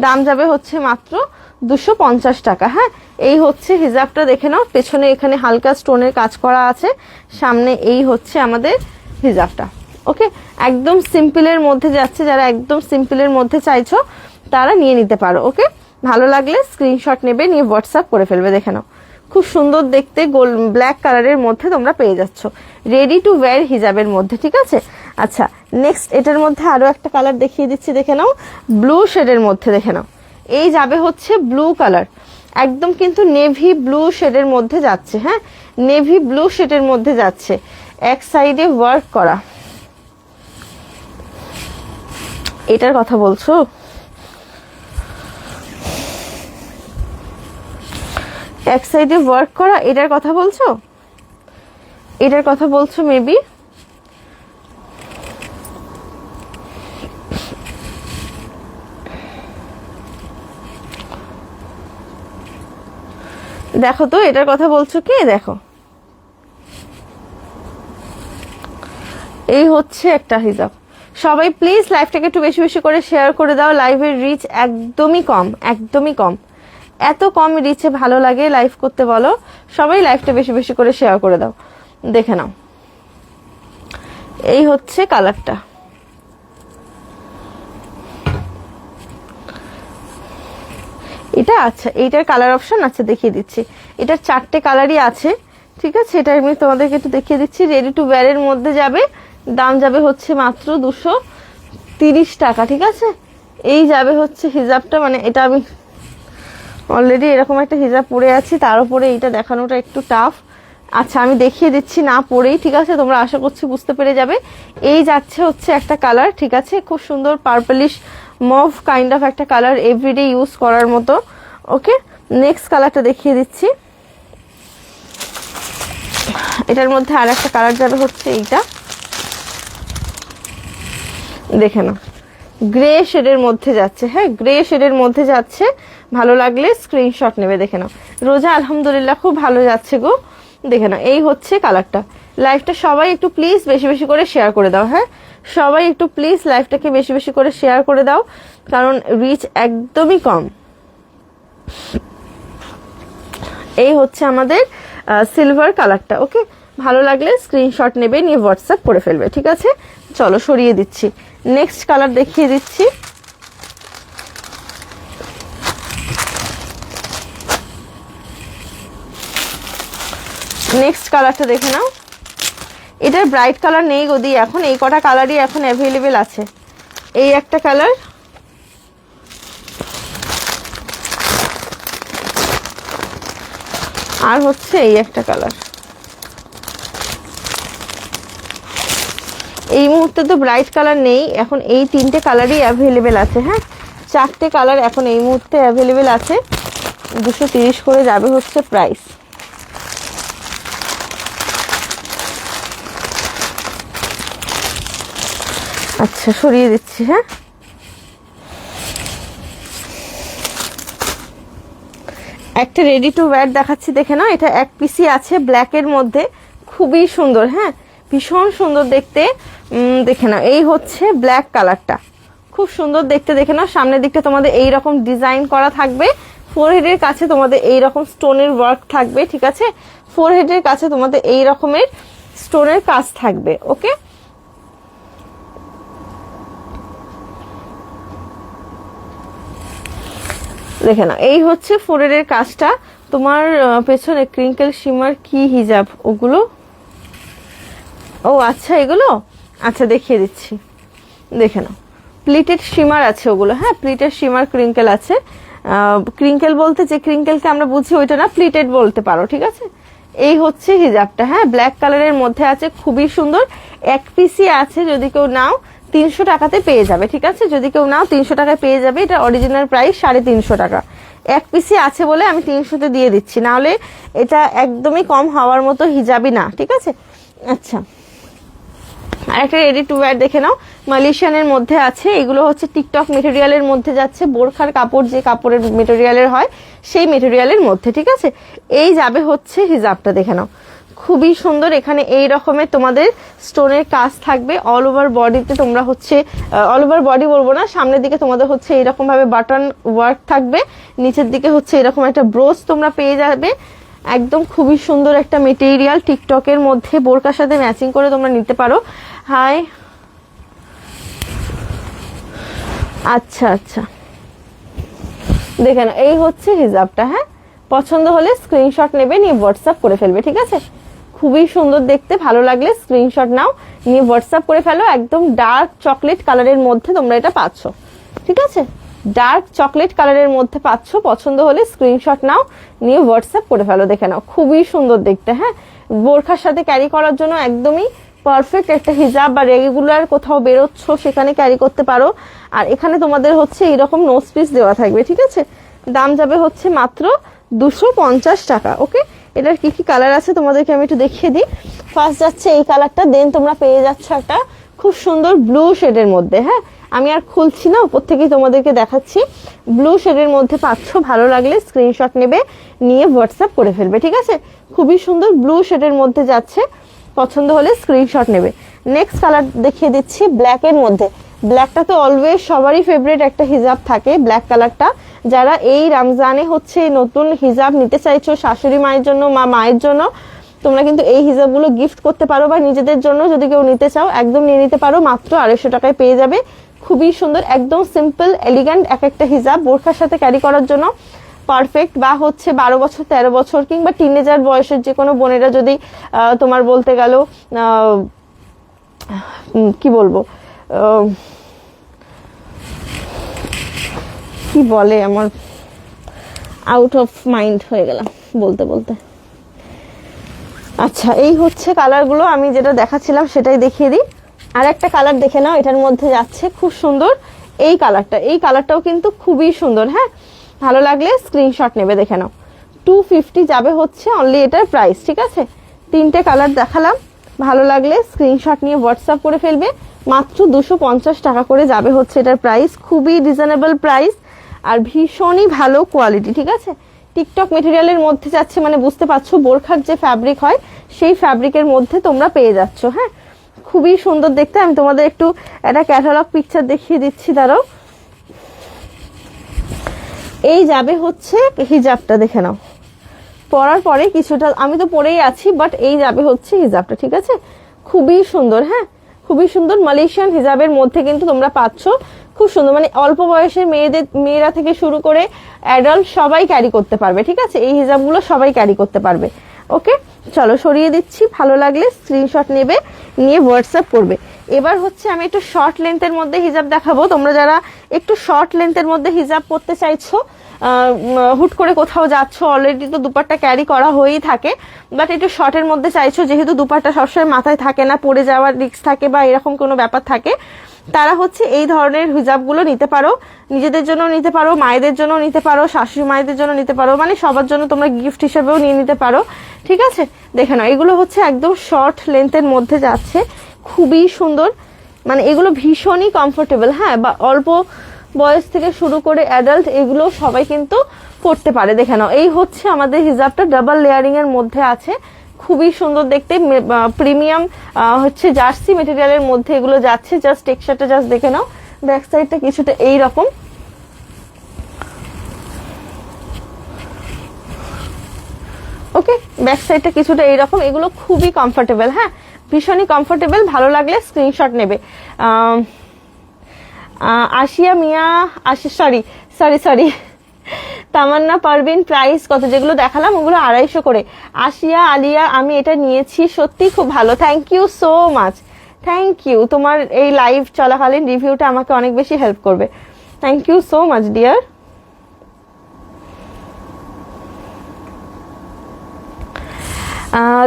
S1: দাম যাবে হচ্ছে মাত্র 250 টাকা। হ্যাঁ, এই হচ্ছে হিজাবটা। দেখে নাও, পেছনে এখানে হালকা স্টোনের কাজ করা আছে, সামনে এই হচ্ছে আমাদের হিজাবটা। ওকে, একদম সিম্পলের মধ্যে যাচ্ছে। যারা একদম সিম্পলের মধ্যে চাইছো তারা নিয়ে নিতে পারো। ওকে, ভালো লাগলে স্ক্রিনশট নেবে, নিয়ে হোয়াটসঅ্যাপ করে ফেলবে। দেখে নাও, খুব সুন্দর দেখতে গোল্ড ব্ল্যাক কালারের মধ্যে তোমরা পেয়ে যাচ্ছ রেডি টু ওয়্যার হিজাবের মধ্যে। ঠিক আছে, আচ্ছা নেক্সট এটার মধ্যে আরো একটা কালার দেখিয়ে দিচ্ছি। দেখে নাও, ব্লু শেডের মধ্যে। দেখে নাও, এই যাবে হচ্ছে ব্লু কালার, একদম কিন্তু নেভি ব্লু শেডের মধ্যে যাচ্ছে। হ্যাঁ, নেভি ব্লু শেডের মধ্যে যাচ্ছে, এক সাইডে ওয়ার্ক করা। এটার কথা বলছো? এক সাইডে ওয়ার্ক করা, এটার কথা বলছো? এটার কথা বলছো মেবি। দেখো তো, এটার কথা বলছো কি? দেখো, এই হচ্ছে একটা হিজাব, সবাই প্লিজ লাইভটাকে একটু বেশি বেশি করে শেয়ার করে দাও। লাইভের রিচ একদমই কম, একদমই কম। এত কম রিচে ভালো লাগে লাইভ করতে বলো? সবাই লাইভটা বেশি বেশি করে শেয়ার করে দাও। দেখে নাও, এই হচ্ছে কালারটা। এটা আচ্ছা, এইটার কালার অপশন আছে, দেখিয়ে দিচ্ছি। এটার 4টে কালারই আছে, ঠিক আছে। এটা আমি তোমাদেরকে একটু দেখিয়ে দিচ্ছি। রেডি টু ওয়্যার এর মধ্যে যাবে, দাম যাবে হচ্ছে মাত্র 230 টাকা, ঠিক আছে। এই যাবে হচ্ছে হিজাবটা, মানে এটা আমি অলরেডি এরকম একটা হিজাব পরে আছি, তার উপরে এইটা দেখানোটা একটু টাফ। আচ্ছা আমি দেখিয়ে দিচ্ছি না পরেই, ঠিক আছে। তোমরা আশা করছি বুঝতে পেরে যাবে। এই যাচ্ছে হচ্ছে একটা কালার, ঠিক আছে, খুব সুন্দর পার্পলিশ মভ কাইন্ড অফ একটা কালার, এভরিডে ইউজ করার মতো। ওকে, নেক্সট কালারটা দেখিয়ে দিচ্ছি। এটার মধ্যে আর একটা কালার যাবে হচ্ছে এইটা, দেখে নাও, গ্রে শেডের মধ্যে যাচ্ছে। হ্যাঁ, গ্রে শেডের মধ্যে যাচ্ছে, ভালো লাগলে স্ক্রিনশট নেবে। দেখে নাও, রোজা আলহামদুলিল্লাহ খুব ভালো যাচ্ছে গো। দেখে নাও, এই হচ্ছে কালারটা। লাইভটা সবাই একটু প্লিজ বেশি বেশি করে শেয়ার করে দাও। হ্যাঁ, সবাই একটু প্লিজ লাইভটাকে বেশি বেশি করে শেয়ার করে দাও, কারণ রিচ একদমই কম। এই হচ্ছে আমাদের সিলভার কালারটা। ওকে, ভালো লাগলে স্ক্রিনশট নেবে, নিয়ে হোয়াটসঅ্যাপ করে ফেলবে, ঠিক আছে। চলো সরিয়ে দিচ্ছি, নেক্সট কালার দেখিয়ে দিচ্ছি। নেক্সট কালারটা দেখে নাও। এটার ব্রাইট কালার নেই গদি এখন, এই কটা কালারই এখন অ্যাভেলেবেল আছে। এই একটা কালার, আর হচ্ছে এই একটা কালার। এই মুহূর্তে তো ব্রাইট কালার নেই এখন, এই 3টে কালারই অ্যাভেলেবেল আছে। হ্যাঁ, 4টে কালার এখন এই মুহূর্তে অ্যাভেলেবেল আছে। 230 করে যাবে হচ্ছে প্রাইস। আচ্ছা সরিয়ে দিচ্ছি। হ্যাঁ, একটা রেডি টু ওয়্যার দেখাচ্ছি, দেখে নাও। এটা এক পিসি আছে ব্ল্যাকের মধ্যে, খুবই সুন্দর। হ্যাঁ, ভীষণ সুন্দর দেখতে। দেখে নাও, এই হচ্ছে ব্ল্যাক কালারটা, খুব সুন্দর দেখতে। দেখে নাও, সামনের দিকটা তোমাদের এই রকম ডিজাইন করা থাকবে, ফোরহেডের কাছে তোমাদের এই রকম স্টোনের ওয়ার্ক থাকবে, ঠিক আছে। ফোরহেডের কাছে তোমাদের এই রকমের স্টোনের কাজ থাকবে। ওকে, দেখে না, এই হচ্ছে ফোরহেডের কাজটা। তোমার পেছনে ক্রিঙ্কেল শিমার কি হিজাব ওগুলো? ও আচ্ছা, এগুলো আচ্ছা দেখিয়ে দিচ্ছি। দেখে নাও, প্লিটেড শিমার আছে ওগুলো। হ্যাঁ, প্লিটেড শিমার ক্রিঙ্কেল আছে। ক্রিঙ্কেল বলতে যে ক্রিঙ্কেলকে আমরা বুঝি ওইটা না, প্লিটেড বলতে পারো, ঠিক আছে। এই হচ্ছে হিজাবটা। হ্যাঁ, ব্ল্যাক কালারের মধ্যে আছে, খুবই সুন্দর। এক পিসই আছে, যদি কেউ নাও 300 টাকাতে পেয়ে যাবে, ঠিক আছে। যদি কেউ নাও 300 টাকায় পেয়ে যাবে। এটা অরিজিনাল প্রাইস 350 টাকা। এক পিসই আছে বলে আমি 300তে দিয়ে দিচ্ছি, নাহলে এটা একদমই কম হওয়ার মতো হিজাবই না, ঠিক আছে। আচ্ছা, আর একটা রেডি টু ওয়্যার দেখে নাও, মালয়েশিয়ানের মধ্যে আছে। এগুলো হচ্ছে টিকটক মেটেরিয়ালের মধ্যে যাচ্ছে, বোরখার কাপড় যে কাপড়ের মেটেরিয়ালের হয় সেই মেটেরিয়ালের মধ্যে, ঠিক আছে। এই যাবে হচ্ছে হিজাবটা, দেখে নাও, খুবই সুন্দর। এখানে এই রকমের তোমাদের স্টোনের কাজ থাকবে অল ওভার বডিতে। তোমরা হচ্ছে অল ওভার বডি বলবো না, সামনের দিকে তোমাদের হচ্ছে এইরকম ভাবে বাটন ওয়ার্ক থাকবে, নিচের দিকে হচ্ছে এরকম একটা ব্রোচ তোমরা পেয়ে যাবে। একদম খুবই সুন্দর একটা মেটেরিয়াল, টিকটকের মধ্যে বোরকার সাথে ম্যাচিং করে তোমরা নিতে পারো। হাই, আচ্ছা আচ্ছা, দেখে নাও, এই হচ্ছে হিজাবটা। হ্যাঁ, পছন্দ হলে স্ক্রিনশট নেবে, নিয়ে হোয়াটসঅ্যাপ করে ফেলবে, ঠিক আছে। খুবই সুন্দর দেখতে, ভালো লাগলে স্ক্রিনশট নাও, নিয়ে হোয়াটসঅ্যাপ করে ফেলো। একদম ডার্ক চকলেট কালারের মধ্যে তোমরা এটা পাচ্ছ, ঠিক আছে। ডার্ক চকলেট কালারের মধ্যে পাচ্ছ। পছন্দ হলে স্ক্রিনশট নাও, নিয়ে হোয়াটসঅ্যাপ করে ফেলো। দেখে নাও, খুবই সুন্দর দেখতে। হ্যাঁ, বোরখার সাথে ক্যারি করার জন্য একদমই পারফেক্ট একটা হিজাব, বা রেগুলার কোথাও বেরোচ্ছ সেখানে ক্যারি করতে পারো। আর এখানে তোমাদের হচ্ছে এইরকম নোজ পিস দেওয়া থাকবে, ঠিক আছে। দাম যাবে হচ্ছে মাত্র 250 টাকা। ওকে, এটার কি কি কালার আছে তোমাদেরকে আমি একটু দেখিয়ে দিই। ফার্স্ট যাচ্ছে এই কালারটা, দেন তোমরা পেয়ে যাচ্ছ একটা খুব সুন্দর ব্লু শেডের মধ্যে। হ্যাঁ, আমি আর খুলছি না, উপর থেকেই তোমাদেরকে দেখাচ্ছি। ব্লু শেডের মধ্যে পাচ্ছ, ভালো লাগলে স্ক্রিনশট নেবে, নিয়ে হোয়াটসঅ্যাপ করে ফেলবে, ঠিক আছে। খুবই সুন্দর ব্লু শেডের মধ্যে যাচ্ছে, পছন্দ হলে স্ক্রিনশট নেবে। নেক্সট কালার দেখিয়ে দিচ্ছি ব্ল্যাকের মধ্যে। ব্ল্যাকটা তো অলওয়েজ সবারই ফেভারিট একটা হিজাব থাকে, ব্ল্যাক কালারটা। যারা এই রমজানে হচ্ছে নতুন হিজাব নিতে চাইছো শাশুড়ি মায়ের জন্য, মায়ের জন্য, তোমরা কিন্তু এই হিজাবগুলো গিফট করতে পারো, বা নিজেদের জন্য যদি কেউ নিতে চাও একদম নিয়ে নিতে পারো। মাত্র 250 টাকায় পেয়ে যাবে। খুবই সুন্দর, একদম সিম্পল এলিগ্যান্ট এক একটা হিজাব, বোরখার সাথে ক্যারি করার জন্য পারফেক্ট। বা হচ্ছে 12 বছর 13 বছর কিংবা টিনেজার বয়সের যে কোনো বোনেরা যদি তোমার বলতে গেল কি বলবো কি বলে, আমার আউট অফ মাইন্ড হয়ে গেলাম বলতে বলতে। আচ্ছা, এই হচ্ছে কালারগুলো, আমি যেটা দেখাচ্ছিলাম সেটাই দেখিয়ে দিই। আর একটা কালার দেখে নাও, এটার মধ্যে যাচ্ছে খুব সুন্দর এই কালারটা। এই কালারটাও কিন্তু খুবই সুন্দর। হ্যাঁ, ভালো লাগলে স্ক্রিনশট নেবে, দেখে নাও। 250 যাবে হচ্ছে অনলি এটার প্রাইস। ঠিক আছে, 3টে কালার দেখালাম, ভালো লাগলে স্ক্রিনশট নিয়ে হোয়াটসঅ্যাপ করে ফেলবে। মাত্র 250 টাকা করে যাবে হচ্ছে এটার প্রাইস। খুবই রিজনেবল প্রাইস আর ভীষণই ভালো কোয়ালিটি। ঠিক আছে, টিকটক মেটেরিয়ালের মধ্যে যাচ্ছে, মানে বুঝতে পারছো বোরখার যে ফ্যাব্রিক হয় সেই ফ্যাব্রিকের মধ্যে তোমরা পেয়ে যাচ্ছ। হ্যাঁ, খুবই সুন্দর দেখতে। আমি তোমাদের একটু একটা ক্যাটালগ পিকচার দেখিয়ে দিচ্ছি, দাঁড়াও। এই যাবে হচ্ছে হিজাবটা, দেখে নাও। পরার পরে কিছুটা, আমি তো পরেই আছি, বাট এই যাবে হচ্ছে হিজাবটা। ঠিক আছে, খুবই সুন্দর। হ্যাঁ, খুবই সুন্দর মালয়েশিয়ান হিজাবের মধ্যে কিন্তু তোমরা পাচ্ছ। খুব সুন্দর, মানে অল্প বয়সের মেয়েরা থেকে শুরু করে অ্যাডাল্ট সবাই ক্যারি করতে পারবে। ঠিক আছে, এই হিজাবগুলো সবাই ক্যারি করতে পারবে। ওকে, চলো সরিয়ে দিচ্ছি। ভালো লাগলে স্ক্রিনশট নেবে, নিয়ে হোয়াটসঅ্যাপ করবে। এবার হচ্ছে আমি একটু শর্ট লেন্থের মধ্যে হিজাব দেখাবো। তোমরা যারা একটু শর্ট লেন্থের মধ্যে হিজাব পরতে চাইছো, হুট করে কোথাও যাচ্ছ, অলরেডি তো দুপাট্টা ক্যারি করা হয়েই থাকে, বাট একটু শর্টের মধ্যে চাইছো, যেহেতু দুপাট্টা সবসময় মাথায় থাকে না, পড়ে যাওয়ার রিস্ক থাকে বা এরকম কোনো ব্যাপার থাকে, তারা হচ্ছে এই ধরনের হিজাবগুলো নিতে পারো। নিজেদের জন্য নিতে পারো, মায়েদের জন্য নিতে পারো, শাশুড়ি মায়েদের জন্য নিতে পারো, মানে সবার জন্য তোমরা গিফট হিসেবেও নিয়ে নিতে পারো। ঠিক আছে, দেখে নাও, এগুলো হচ্ছে একদম শর্ট লেন্থের মধ্যে যাচ্ছে, খুবই সুন্দর, মানে এগুলো ভীষণই কমফোর্টেবল। হ্যাঁ, বা অল্প বয়স থেকে শুরু করে অ্যাডাল্ট এগুলো সবাই কিন্তু পড়তে পারে। দেখে নাও, এই হচ্ছে আমাদের হিজাবটা, ডাবল লেয়ারিং এর মধ্যে আছে, খুবই সুন্দর দেখতে। প্রিমিয়াম হচ্ছে জার্সি মেটেরিয়ালের মধ্যে এগুলো যাচ্ছে। জাস্ট টেক্সচারটা জাস্ট দেখে নাও। ব্যাক সাইডটা কিছুটা এইরকম, ওকে, ব্যাক সাইডটা কিছুটা এইরকম। এগুলো খুবই কমফোর্টেবল। হ্যাঁ, ভীষণই কমফোর্টেবল। ভালো লাগলে স্ক্রিনশট নেবে। আশিয়া মিয়া, সরি তামান্না পারভিন, প্রাইস কত? যেগুলো দেখালাম ওগুলো 250 করে। আশিয়া আলিয়া, আমি এটা নিয়েছি, সত্যি খুব ভালো, thank you so much, thank you. তোমার এই লাইভ চলাকালীন রিভিউটা আমাকে অনেক বেশি হেল্প করবে। Thank you so much dear.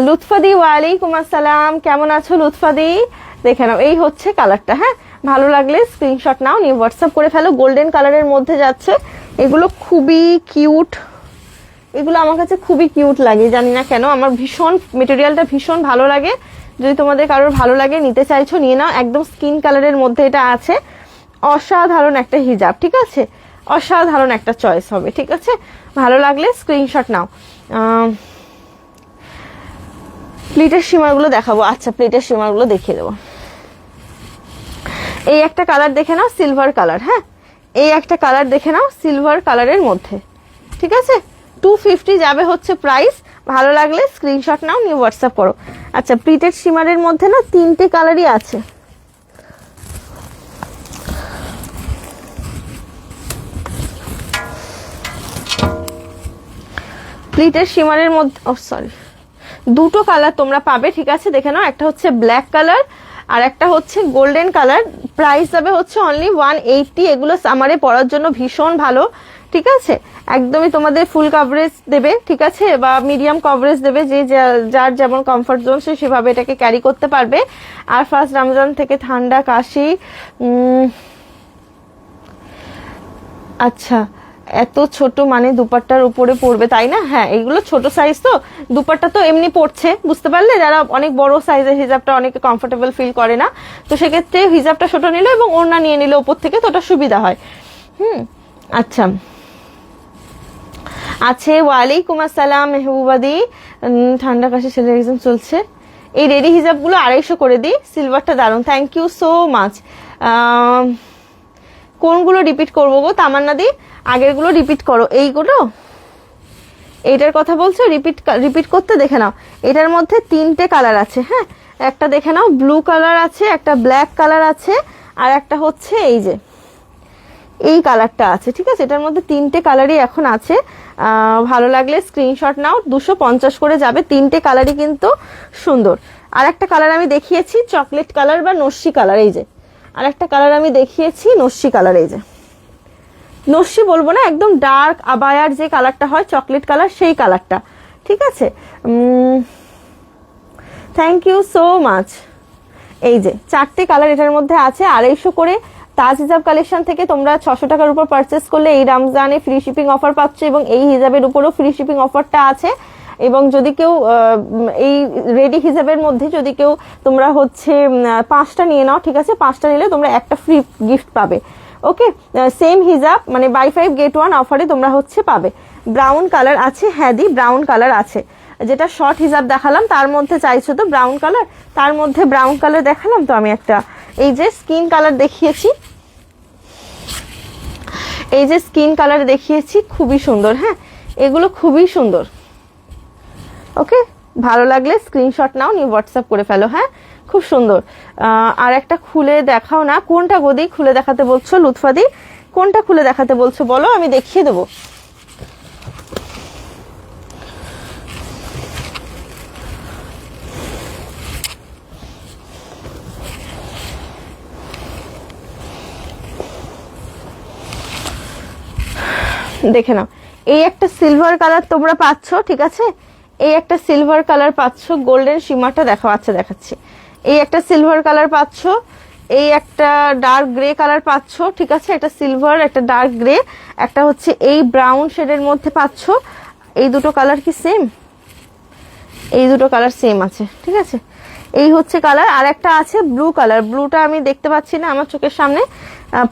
S1: লুৎফাদি, ওয়ালাইকুম আসসালাম, কেমন আছো লুৎফাদি? দেখে নাও, এই হচ্ছে কালারটা। হ্যাঁ, ভালো লাগলে স্ক্রিনশট নাও, নিয়ে হোয়াটসঅ্যাপ করে ফেলো। গোল্ডেন কালারের মধ্যে যাচ্ছে, এগুলো খুবই কিউট, এগুলো আমার কাছে খুবই কিউট লাগে, জানি না কেন, আমার ভীষণ মেটেরিয়ালটা ভীষণ ভালো লাগে। যদি তোমাদের কারোর ভালো লাগে, নিতে চাইছো নিয়ে নাও। একদম স্কিন কালারের মধ্যে এটা আছে, অসাধারণ একটা হিজাব। ঠিক আছে, অসাধারণ একটা চয়েস হবে। ঠিক আছে, ভালো লাগলে স্ক্রিনশট নাও। প্লিটের সীমাগুলো দেখাবো। আচ্ছা, প্লিটের সীমাগুলো দেখিয়ে দেবো। এই একটা কালার দেখে নাও, সিলভার কালার। হ্যাঁ, এই একটা কালার দেখে নাও, সিলভার কালারের মধ্যে। ঠিক আছে, 250 যাবে হচ্ছে প্রাইস। ভালো লাগলে স্ক্রিনশট নাও, নিয়ে হোয়াটসঅ্যাপ করো। আচ্ছা, প্লিটেড শিমারের মধ্যে না 3টে কালারই আছে। প্লিটেড শিমারের মধ্যে, ও সরি, 2টো কালার তোমরা পাবে। ঠিক আছে, দেখে নাও, একটা হচ্ছে ব্ল্যাক কালার আর একটা হচ্ছে গোল্ডেন কালার। প্রাইস যাবে হচ্ছে অনলি 180। এগুলো সামারে পরার জন্য ভীষণ ভালো। ঠিক আছে, একদমই তোমাদের ফুল কভারেজ দেবে। ঠিক আছে, বা মিডিয়াম কভারেজ দেবে, যে যার যেমন কমফর্ট জোন সে সেভাবে এটাকে ক্যারি করতে পারবে। আর ফার্স্ট রমজান থেকে ঠান্ডা কাশি, আচ্ছা এত ছোট মানে দুপাট্টার উপরে পড়বে, তাই না? হ্যাঁ, এইগুলো ছোট সাইজ, তো দুপাট্টা তো এমনি পড়ছে, বুঝতে পারলে? যারা অনেক বড় সাইজের হিজাবটা অনেকে কমফোর্টেবল ফিল করে না, তো সেক্ষেত্রে হিজাবটা ছোট নিল এবং ওড়না নিয়ে নিল উপর থেকে, তো ওটা সুবিধা হয়। আচ্ছা, আছে। ওয়ালাইকুম আসসালাম মেহবুবাদি। ঠান্ডা কাশি ছেলের এক্সাম চলছে, এই রেডি হিজাবগুলো 250 করে দিই, সিলভারটা দারুন, থ্যাংক ইউ সো মাচ। কোনগুলো রিপিট করবো গো তামান্না দি? আগের গুলো রিপিট করো, এইগুলো এইটার কথা বলছো রিপিট করতে, দেখে নাও এটার মধ্যে 3টে কালার আছে, হ্যাঁ একটা দেখে নাও ব্লু কালার আছে, একটা ব্ল্যাক কালার আছে, আর একটা হচ্ছে এই যে এই কালারটা আছে, ঠিক আছে, এটার মধ্যে 3টে কালারই এখন আছে। ভালো লাগলে স্ক্রিনশট নাও, 250 করে যাবে, 3টে কালারই কিন্তু সুন্দর। আর একটা কালার আমি দেখিয়েছি চকলেট কালার বা নস্যি কালার, এই যে আর একটা কালার আমি দেখিয়েছি নস্যি কালার, এই যে নস্যি বলবো না, একদম ডার্ক আবায়ার যে কালারটা হয় চকলেট কালার, সেই কালারটা, ঠিক আছে। Thank you so much. এই যে 4টে কালার এটার মধ্যে আছে, 250 করে। তাজ হিজাব কালেকশন থেকে তোমরা 600 টাকার উপর পারচেস করলে এই রমজানে ফ্রি শিপিং অফার পাচ্ছ, এবং এই হিজাবের উপরও ফ্রি শিপিং অফারটা আছে। এবং যদি কেউ এই রেডি হিজাবের মধ্যে যদি কেউ তোমরা হচ্ছে 5টা নিয়ে নাও, ঠিক আছে, 5টা নিলে তোমরা একটা ফ্রি গিফট পাবে। ওকে, সেম হিজাব মানে বাই 5 গেট 1 অফারে তোমরা হচ্ছে পাবে। ব্রাউন কালার আছে, হ্যাঁ দি ব্রাউন কালার আছে, যেটা শর্ট হিজাব দেখালাম তার মধ্যে চাইছো তো ব্রাউন কালার, তার মধ্যে ব্রাউন কালার দেখালাম তো আমি একটা, এই যে স্কিন কালার দেখিয়েছি, এই যে স্কিন কালার দেখিয়েছি, খুবই সুন্দর, হ্যাঁ এগুলো খুবই সুন্দর। ওকে, ভালো লাগলে স্ক্রিনশট নাও, নিয়ে হোয়াটসঅ্যাপ করে ফেলো, হ্যাঁ খুব সুন্দর। আর একটা খুলে দেখাও না, কোনটা গদি খুলে দেখাতে বলছো লুৎফাদি, কোনটা খুলে দেখাতে বলছো বলো, আমি দেখিয়ে দেবো। দেখে নাও, এই একটা সিলভার কালার তোমরা পাচ্ছ, ঠিক আছে, এই একটা সিলভার কালার পাচ্ছ, গোল্ডেন শিমারটা দেখো, আচ্ছা দেখাচ্ছি, এই একটা সিলভার কালার পাচ্ছ, এই একটা ডার্ক গ্রে কালার পাচ্ছ, ঠিক আছে, একটা সিলভার একটা ডার্ক গ্রে, একটা হচ্ছে এই ব্রাউন শেডের মধ্যে পাচ্ছ। এই দুটো কালার কি সেম? এই দুটো কালার সেম আছে, ঠিক আছে, এই হচ্ছে কালার। আর একটা আছে ব্লু কালার, ব্লুটা আমি দেখতে পাচ্ছি না আমার চোখের সামনে,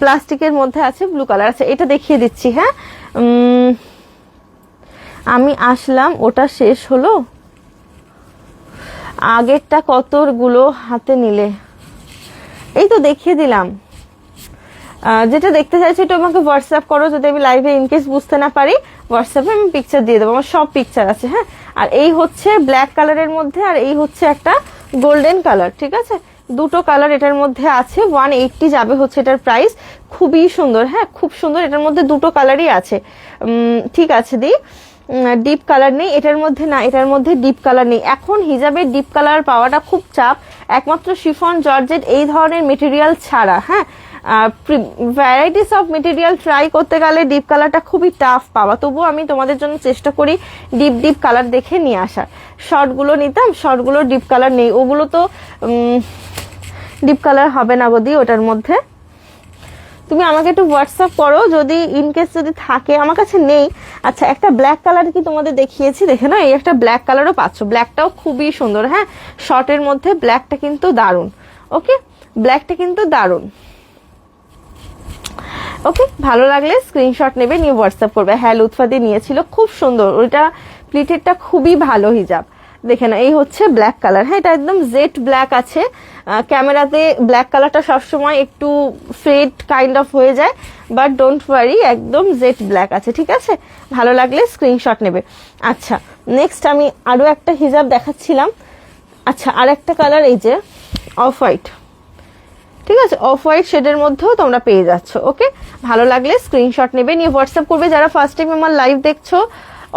S1: প্লাস্টিকের মধ্যে আছে ব্লু কালার, আছে এটা দেখিয়ে দিচ্ছি, হ্যাঁ আমি আসলাম, ওটা শেষ হলো, আগেরটা কতগুলো হাতে নিলে, এই তো দেখিয়ে দিলাম। যেটা দেখতে চাইছি একটু আমাকে হোয়াটসঅ্যাপ করো, যদি আমি লাইভে ইনকেস বুঝতে না পারি হোয়াটসঅ্যাপে আমি পিকচার দিয়ে দেবো, আমার সব পিকচার আছে, হ্যাঁ। আর এই হচ্ছে ব্ল্যাক কালারের মধ্যে, আর এই হচ্ছে একটা গোল্ডেন কালার, ঠিক আছে, দুটো কালার এটার মধ্যে আছে, 180 যাবে হচ্ছে এটার প্রাইস, খুবই সুন্দর, হ্যাঁ খুব সুন্দর, এটার মধ্যে দুটো কালারই আছে, ঠিক আছে দি। ডিপ কালার নেই এটার মধ্যে, না এটার মধ্যে ডিপ কালার নেই, এখন হিজাবের ডিপ কালার পাওয়াটা খুব চাপ, একমাত্র শিফন জর্জেট এই ধরনের মেটেরিয়াল ছাড়া, হ্যাঁ ভ্যারাইটিস অফ মেটেরিয়াল ট্রাই করতে গেলে ডিপ কালারটা খুবই টাফ পাওয়া, তবুও আমি তোমাদের জন্য চেষ্টা করি ডিপ কালার দেখে নিয়ে আসার। শর্টগুলো নিতাম, শর্টগুলো ডিপ কালার নেই, ওগুলো তো ডিপ কালার হবে না গদি ওটার মধ্যে। তুমি আমাকে একটু হোয়াটসঅ্যাপ করো যদি ইনকেস যদি থাকে, আমার কাছে নেই। আচ্ছা একটা ব্ল্যাক কালার কি তোমাদের দেখিয়েছি, দেখে না, এই একটা ব্ল্যাক কালারও পাচ্ছ, ব্ল্যাকটাও খুবই সুন্দর, হ্যাঁ শর্টের মধ্যে ব্ল্যাকটা কিন্তু দারুন। ওকে, ব্ল্যাকটা কিন্তু দারুন। ওকে, ভালো লাগলে স্ক্রিনশট নেবে, নিয়ে হোয়াটসঅ্যাপ করবে। হ্যাঁ লুৎফাদি নিয়েছিল, খুব সুন্দর, ওইটা প্লিটেডটা খুবই ভালো হিজাব। দেখে না, এই হচ্ছে ব্ল্যাক কালার, হ্যাঁ এটা একদম জেড ব্ল্যাক আছে, ক্যামেরাতে ব্ল্যাক কালারটা সবসময় একটু ফেড কাইন্ড অফ হয়ে যায়, বাট ডোন্ট ওয়ারি, একদম জেড ব্ল্যাক আছে, ঠিক আছে, ভালো লাগলে স্ক্রিনশট নেবে। আচ্ছা নেক্সট আমি আরো একটা হিজাব দেখাচ্ছিলাম, আচ্ছা আর একটা কালার এই যে অফ হোয়াইট, ঠিক আছে, অফ হোয়াইট শেডের মধ্যেও তোমরা পেয়ে যাচ্ছ। ওকে, ভালো লাগলে স্ক্রিনশট নেবে, নিয়ে হোয়াটসঅ্যাপ করবে। যারা ফার্স্ট টাইম আমার লাইভ দেখছো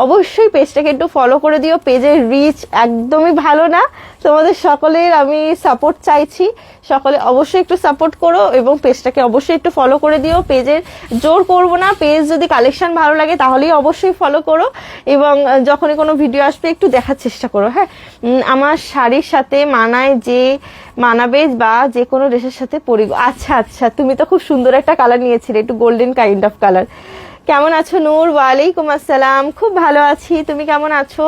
S1: অবশ্যই পেজটাকে একটু ফলো করে দিও, পেজের রিচ একদমই ভালো না, তোমাদের সকলের আমি সাপোর্ট চাইছি, সকলে অবশ্যই একটু সাপোর্ট করো এবং পেজটাকে অবশ্যই একটু ফলো করে দিও। পেজের জোর করবো না, পেজ যদি কালেকশন ভালো লাগে তাহলেই অবশ্যই ফলো করো, এবং যখনই কোনো ভিডিও আসবে একটু দেখার চেষ্টা করো। হ্যাঁ, আমার শাড়ির সাথে মানায় যে মানাবে বা যে কোনো ড্রেসের সাথে পরি। আচ্ছা আচ্ছা, তুমি তো খুব সুন্দর একটা কালার নিয়েছিলে, একটু গোল্ডেন কাইন্ড অফ কালার। কেমন আছো নূর? ওয়ালাইকুম আসসালাম, খুব ভালো আছি, তুমি কেমন আছো?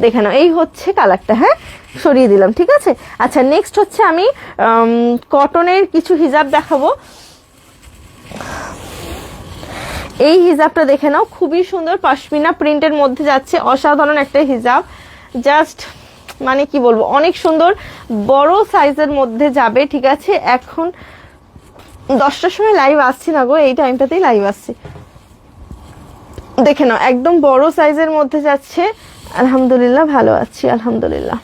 S1: দেখে নাও, এই হচ্ছে কালারটা, হ্যাঁ সরিয়ে দিলাম, ঠিক আছে। আচ্ছা নেক্সট হচ্ছে আমি কটনের কিছু হিজাব দেখাবো। এই হিজাবটা দেখে নাও, খুবই সুন্দর, পশমিনা প্রিন্টের মধ্যে যাচ্ছে, অসাধারণ একটা হিজাব, জাস্ট মানে কি বলবো, অনেক সুন্দর বড় সাইজের মধ্যে যাবে, ঠিক আছে। এখন 10টার সময় লাইভ আসছি না গো, এই টাইমটাতেই লাইভ আসছি, দেখে নাও একদম বড় সাইজের মধ্যে যাচ্ছে। আলহামদুলিল্লাহ ভালো আছি, আলহামদুলিল্লাহ।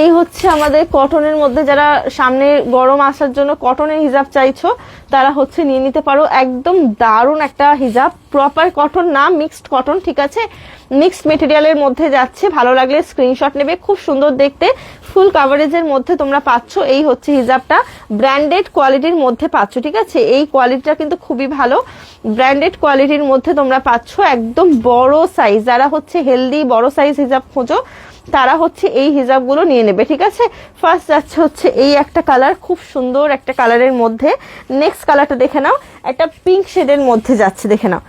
S1: এই হচ্ছে আমাদের কটনের মধ্যে, যারা সামনে গরম আসার জন্য কটনের হিজাব চাইছো তারা হচ্ছে নিয়ে নিতে পারো। একদম দারুণ একটা হিজাব, প্রপার কটন না, মিক্সড কটন, ঠিক আছে। মিক্সড মেটেরিয়ালের মধ্যে যাচ্ছে, ভালো লাগলে স্ক্রিনশট নেবে। খুব সুন্দর দেখতে, ফুল কাভারেজের মধ্যে তোমরা পাচ্ছ। এই হচ্ছে হিজাবটা, ব্র্যান্ডেড কোয়ালিটির মধ্যে পাচ্ছ, ঠিক আছে। এই কোয়ালিটিটা কিন্তু খুবই ভালো, ব্র্যান্ডেড কোয়ালিটির মধ্যে তোমরা পাচ্ছ। একদম বড় সাইজ, যারা হচ্ছে হেলদি বড় সাইজ হিজাব খোঁজো তারা হচ্ছে এই হিজাবগুলো নিয়ে নেবে, ঠিক আছে। ফার্স্ট যাচ্ছে হচ্ছে এই একটা কালার, খুব সুন্দর একটা কালারের মধ্যে। নেক্সট কালারটা দেখে নাও, একটা পিঙ্ক শেডের মধ্যে যাচ্ছে, দেখে নাও।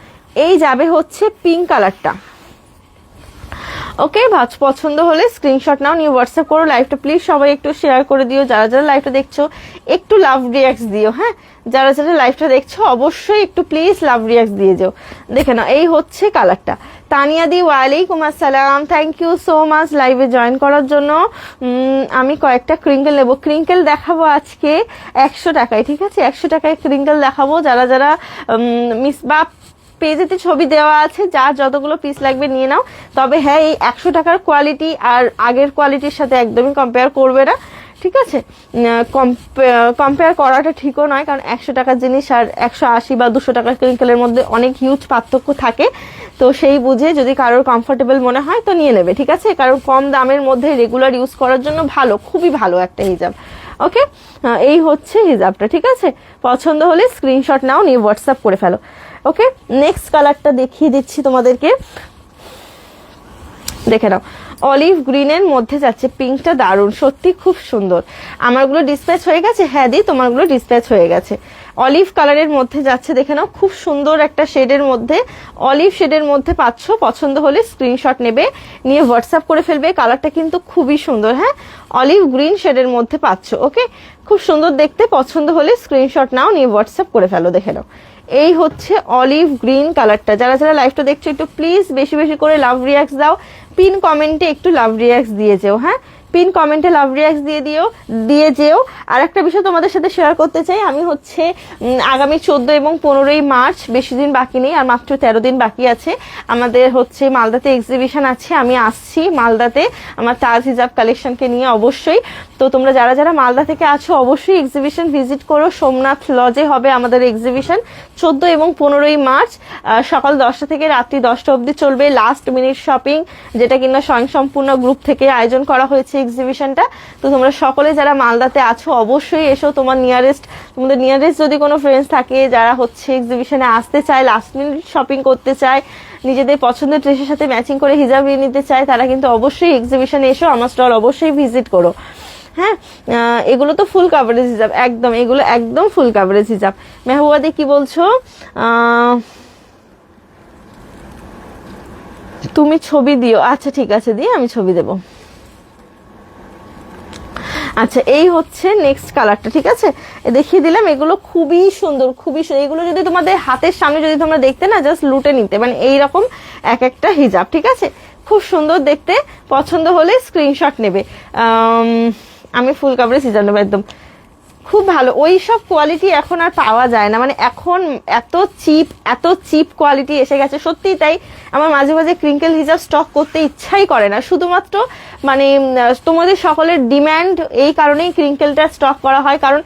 S1: এই যাবে হচ্ছে পিঙ্ক কালারটা। ওকে, পছন্দ হলে স্ক্রিনশট নাও, নিয়ে হোয়াটসঅ্যাপ করো। লাইভটা প্লিজ সবাই একটু শেয়ার করে দিও, যারা যারা লাইভটা দেখছো একটু লাভ রিয়াক্টস দিও, হ্যাঁ। যারা যারা লাইভটা দেখছো অবশ্যই একটু প্লিজ লাভ রিয়াক্টস দিয়ে যাও। দেখে নাও এই হচ্ছে কালারটা। তানিয়া দি ওয়ালাইকুম আসসালাম, থ্যাংক ইউ সো মাচ লাইভে জয়েন করার জন্য। আমি কয়েকটা ক্রিঙ্কেল নেবো, ক্রিঙ্কেল দেখাবো আজকে 100 টাকায়, ঠিক আছে। 100 টাকায় ক্রিঙ্কেল দেখাবো। যারা যারা মিসবাহ পেজেতে ছবি দেওয়া আছে, যার যতগুলো পিস লাগবে নিয়ে নাও। তবে হ্যাঁ, এই 100 টাকার কোয়ালিটি আর আগের কোয়ালিটির সাথে একদমই কম্পেয়ার করবে না, ঠিক আছে। কম্পেয়ার করাটা ঠিকও নয়, কারণ 100 টাকার জিনিস আর 180 বা 200 টাকার ক্রিঙ্কেলের মধ্যে অনেক হিউজ পার্থক্য থাকে। তো সেই বুঝে যদি কারোর কমফোর্টেবল মনে হয় তো নিয়ে নেবে, ঠিক আছে। কারণ কম দামের মধ্যে রেগুলার ইউজ করার জন্য ভালো, খুবই ভালো একটা হিজাব। ওকে, এই হচ্ছে হিজাবটা, ঠিক আছে। পছন্দ হলে স্ক্রিনশট নাও, নিয়ে হোয়াটসঅ্যাপ করে ফেলো। ওকে, নেক্সট কালারটা দেখিয়ে দিচ্ছি তোমাদেরকে, দেখে নাও। অলিভ গ্রিনের মধ্যে যাচ্ছে, পিঙ্কটা দারুণ, সত্যি খুব সুন্দর। আমারগুলো ডিসপ্যাচ হয়ে গেছে, হ্যাঁ দি তোমারগুলো ডিসপ্যাচ হয়ে গেছে। অলিভ কালারের মধ্যে যাচ্ছে, দেখে নাও খুব সুন্দর একটা শেডের মধ্যে, অলিভ শেডের মধ্যে পাচ্ছ। পছন্দ হলে স্ক্রিনশট নেবে, নিয়ে হোয়াটসঅ্যাপ করে ফেলবে। কালারটা কিন্তু খুবই সুন্দর, হ্যাঁ, অলিভ গ্রিন শেডের মধ্যে পাচ্ছ। ওকে, খুব সুন্দর দেখতে, পছন্দ হলে স্ক্রিনশট নাও, নিয়ে হোয়াটসঅ্যাপ করে ফেলো। দেখে নাও এই হচ্ছে অলিভ গ্রিন কালারটা। যারা যারা লাইভটা দেখছো একটু প্লিজ বেশি বেশি করে লাভ রিয়াক্টস দাও, পিন কমেন্টে একটু লাভ রিয়াক্টস দিয়ে যেও, হ্যাঁ, পিন কমেন্টে লাভ রিয়াক্টস দিয়ে যেও। আর একটা বিষয় তোমাদের সাথে শেয়ার করতে চাই, আমি হচ্ছে আগামী 14 এবং 15ই মার্চ, বেশি দিন বাকি নেই, আর মাত্র 13 দিন বাকি আছে। আমাদের হচ্ছে মালদাতে এক্সিবিশন আছে, আমি আসছি মালদাতে আমার তাজ হিজাব কালেকশনকে নিয়ে অবশ্যই। তো তোমরা যারা যারা মালদা থেকে আছো অবশ্যই এক্সিবিশন ভিজিট করো। সোমনাথ লজে হবে আমাদের এক্সিবিশন 14 এবং 15ই মার্চ, সকাল 10টা থেকে রাত্রি 10টা অবধি চলবে। লাস্ট মিনিট শপিং, যেটা কিনা স্বয়ংসম্পূর্ণ গ্রুপ থেকে আয়োজন করা হয়েছে এক্সিবিশনটা। তো তোমরা সকলে যারা মালদাতে আছো অবশ্যই এসো। তোমাদের নিয়ারেস্ট যদি কোনো ফ্রেন্ডস থাকে যারা হচ্ছে এক্সিবিশনে আসতে চায়, লাস্ট মিনিট শপিং করতে চায়, নিজেদের পছন্দের ড্রেসের সাথে ম্যাচিং করে হিজাব নিয়ে নিতে চায়, তারা কিন্তু অবশ্যই এক্সিবিশনে এসো, আমার স্টল অবশ্যই ভিজিট করো, হ্যাঁ। এগুলো তো ফুল কাভারেজ হিজাব, একদম এগুলো একদম ফুল কাভারেজ হিজাব। মেহবুবাদি কি বলছো? তুমি ছবি দিও, আচ্ছা ঠিক আছে, দিয়ে আমি ছবি দেব। আচ্ছা, এই হচ্ছে নেক্সট কালারটা, ঠিক আছে, দেখিয়ে দিলাম। এগুলো খুবই সুন্দর, খুবই সুন্দর। এগুলো যদি তোমাদের হাতের সামনে যদি তোমরা দেখতে না, জাস্ট লুটে নিতে, মানে এইরকম এক একটা হিজাব, ঠিক আছে, খুব সুন্দর দেখতে। পছন্দ হলে স্ক্রিনশট নেবে। আমি ফুল কাভারেজ হিজাব নেবো, একদম খুব ভালো। ওই সব কোয়ালিটি এখন আর পাওয়া যায় না, মানে এখন এত চিপ কোয়ালিটি এসে গেছে, সত্যিই তাই। আমার মাঝে মাঝে ক্রিঙ্কেল হিজাব স্টক করতে ইচ্ছাই করে না, শুধুমাত্র মানে তোমাদের সকলের ডিম্যান্ড, এই কারণেই ক্রিঙ্কেলটা স্টক করা হয়। কারণ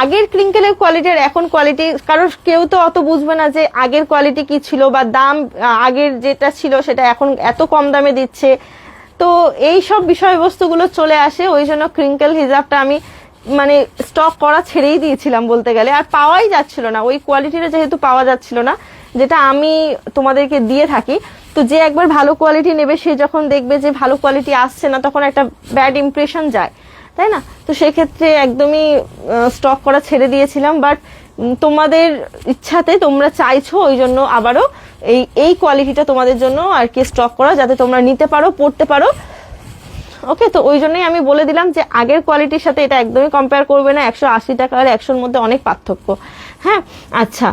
S1: আগের ক্রিঙ্কেলের কোয়ালিটি আর এখন কোয়ালিটি, কারণ কেউ তো অত বুঝবে না যে আগের কোয়ালিটি কি ছিল, বা দাম আগের যেটা ছিল সেটা এখন এত কম দামে দিচ্ছে। তো এই সব বিষয়বস্তুগুলো চলে আসে, ওই জন্য ক্রিঙ্কেল হিজাবটা আমি মানে স্টক করা ছেড়েই দিয়েছিলাম বলতে গেলে। আর পাওয়াই যাচ্ছিল না, ওই কোয়ালিটিটা যেহেতু পাওয়া যাচ্ছিল না যেটা আমি তোমাদেরকে দিয়ে থাকি। তো যে একবার ভালো কোয়ালিটি নেবে, সে যখন দেখবে যে ভালো কোয়ালিটি আসছে না, তখন একটা ব্যাড ইমপ্রেশন যায়, তাই না। তো সেক্ষেত্রে একদমই স্টক করা ছেড়ে দিয়েছিলাম। বাট তোমাদের ইচ্ছাতে তোমরা চাইছো, ওই জন্য আবারও এই কোয়ালিটিটা তোমাদের জন্য আর কি স্টক করা, যাতে তোমরা নিতে পারো, পড়তে পারো। ওকে, তো ওই জন্যই আমি বলে দিলাম যে আগের কোয়ালিটির সাথে এটা একদমই কম্পেয়ার করবে না। 180 টাকা আর 100-র মধ্যে অনেক পার্থক্য, হ্যাঁ। আচ্ছা,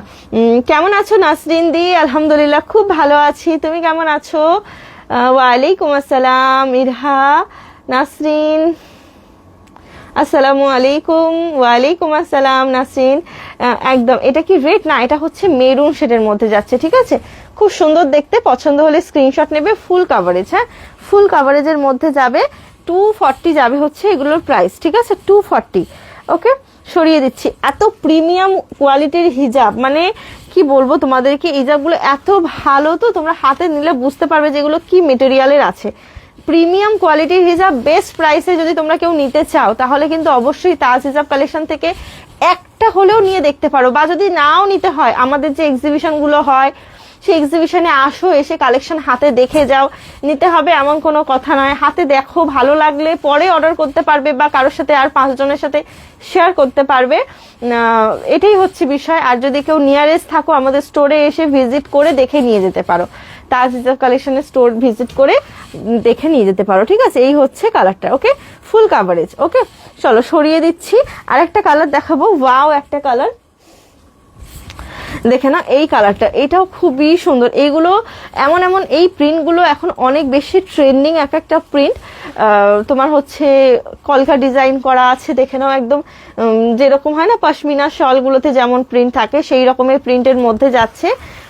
S1: কেমন আছো নাসরিন দি? আলহামদুলিল্লাহ খুব ভালো আছি, তুমি কেমন আছো? ওয়ালাইকুম আসসালাম ইরহা, নাসরিন আসসালামু আলাইকুম। ওয়ালাইকুম আসসালাম নাসরিন। একদম এটা কি রেড না, এটা হচ্ছে মেরুন শেডের মধ্যে যাচ্ছে, ঠিক আছে, খুব সুন্দর দেখতে। পছন্দ হলে স্ক্রিনশট নেবে। ফুল কাভারেজ, হ্যাঁ ফুল কাভারেজের মধ্যে যাবে। 240 যাবে হচ্ছে এগুলোর প্রাইস, ঠিক আছে 240। ওকে, সরিয়ে দিচ্ছি। এত প্রিমিয়াম কোয়ালিটির হিজাব, মানে কি বলবো তোমাদেরকে, হিজাবগুলো এত ভালো, তো তোমরা হাতে নিলে বুঝতে পারবে যেগুলো কি মেটেরিয়ালের আছে। প্রিমিয়াম কোয়ালিটির হিজাব বেস্ট প্রাইসে যদি তোমরা কেউ নিতে চাও, তাহলে কিন্তু অবশ্যই তাজ হিজাব কালেকশন থেকে একটা হলেও নিয়ে দেখতে পারো। বা যদি নাও নিতে হয়, আমাদের যে এক্সিবিশন গুলো হয় সেই এক্সিবিশনে আসো, এসে কালেকশন হাতে দেখে যাও। নিতে হবে এমন কোনো কথা নয়, হাতে দেখো, ভালো লাগলে পরে অর্ডার করতে পারবে বা কারোর সাথে আর 5 জনের সাথে শেয়ার করতে পারবে, এটাই হচ্ছে বিষয়। আর যদি কেউ নিয়ারেস্ট থাকো, আমাদের স্টোরে এসে ভিজিট করে দেখে নিয়ে যেতে পারো। তাজ হিজাব কালেকশনের স্টোর ভিজিট করে দেখে নিয়ে যেতে পারো, ঠিক আছে। এই হচ্ছে কালারটা, ওকে, ফুল কাভারেজ। ওকে, চলো সরিয়ে দিচ্ছি। আর একটা কালার দেখাবো, ওয়াও একটা কালার দেখে না, এই কালারটা, এটাও খুবই সুন্দর। এইগুলো এমন এমন এই প্রিন্টগুলো এখন অনেক বেশি ট্রেন্ডিং। এক একটা প্রিন্ট তোমার হচ্ছে কলকা ডিজাইন করা আছে, দেখে নাও, একদম যেরকম হয় না পশমিনা শলগুলোতে যেমন প্রিন্ট থাকে, সেই রকমের প্রিন্টের মধ্যে যাচ্ছে,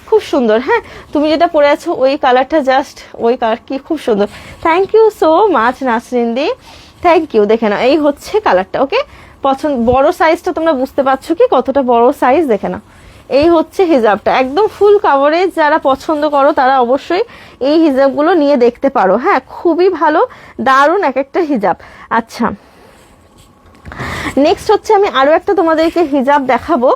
S1: খুব সুন্দর। হ্যাঁ, তুমি যেটা পরে আছো ওই কালারটা, জাস্ট ওই কালার, কি খুব সুন্দর। Thank you so much Nasrin di, thank you. দেখে নাও, এই হচ্ছে কালারটা। ওকে, পছন্দ, বড় সাইজটা তোমরা বুঝতে পারছো কি কতটা বড় সাইজ, দেখে নাও। এই হচ্ছে হিজাবটা, একদম ফুল কাভারেজ। যারা পছন্দ করো তারা অবশ্যই এই হিজাবগুলো নিয়ে দেখতে পারো। হ্যাঁ, খুবই ভালো, দারুণ এক একটা হিজাব। আচ্ছা, নেক্সট হচ্ছে আমি আরো একটা তোমাদেরকে হিজাব দেখাবো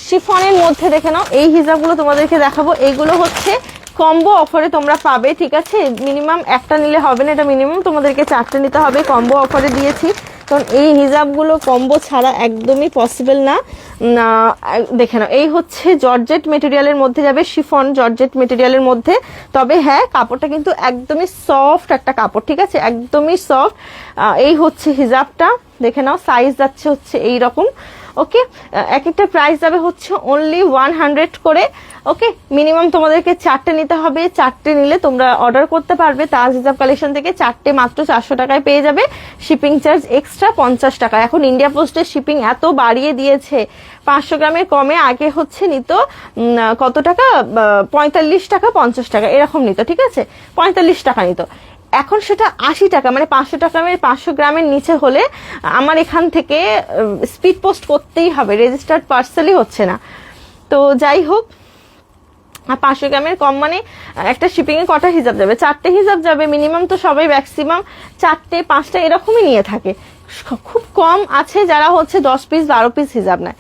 S1: শিফনের মধ্যে। দেখে নাও, এই হিজাবগুলো তোমাদেরকে দেখাবো। এইগুলো হচ্ছে কম্বো অফারে তোমরা পাবে, ঠিক আছে। মিনিমাম একটা নিলে হবে না, এটা মিনিমাম তোমাদেরকে 4টে নিতে হবে। কম্বো অফারে দিয়েছি, কারণ এই হিজাবগুলো কম্বো ছাড়া একদমই পসিবল না। দেখে নাও, এই হচ্ছে জর্জেট মেটেরিয়ালের মধ্যে যাবে, শিফন জর্জেট মেটেরিয়ালের মধ্যে। তবে হ্যাঁ, কাপড়টা কিন্তু একদমই সফট একটা কাপড়, ঠিক আছে, একদমই সফট। এই হচ্ছে হিজাবটা, দেখে নাও, সাইজ যাচ্ছে হচ্ছে এই রকম। ওকে, এক একটা প্রাইস যাবে হচ্ছে অনলি 100 করে। ওকে, মিনিমাম তোমাদেরকে 4টে নিতে হবে। 4টে নিলে তোমরা অর্ডার করতে পারবে তাজ হিজাব কালেকশন থেকে। 4টে মাত্র 400 টাকায় পেয়ে যাবে, শিপিং চার্জ এক্সট্রা 50 টাকা। এখন ইন্ডিয়া পোস্টের শিপিং এত বাড়িয়ে দিয়েছে, 500 গ্রামের কমে আগে হচ্ছে নিত কত টাকা, 45 টাকা 50 টাকা এরকম নিত, ঠিক আছে, 45 টাকা নিত। এখন সেটা 80 টাকা, মানে 500 গ্রামের নিচে হলে আমার এখান থেকে স্পিড পোস্ট করতেই হবে, রেজিস্টার্ড পার্সেলই হচ্ছে না। তো যাই হোক, 500 গ্রামের কম মানে একটা শিপিং এ কটা হিজাব যাবে, 4টে হিজাব যাবে মিনিমাম। তো সবাই ম্যাক্সিমাম 4টে 5টা এরকমই নিয়ে থাকে। খুব কম আছে যারা হচ্ছে 10 পিস 12 পিস হিজাব নেয়।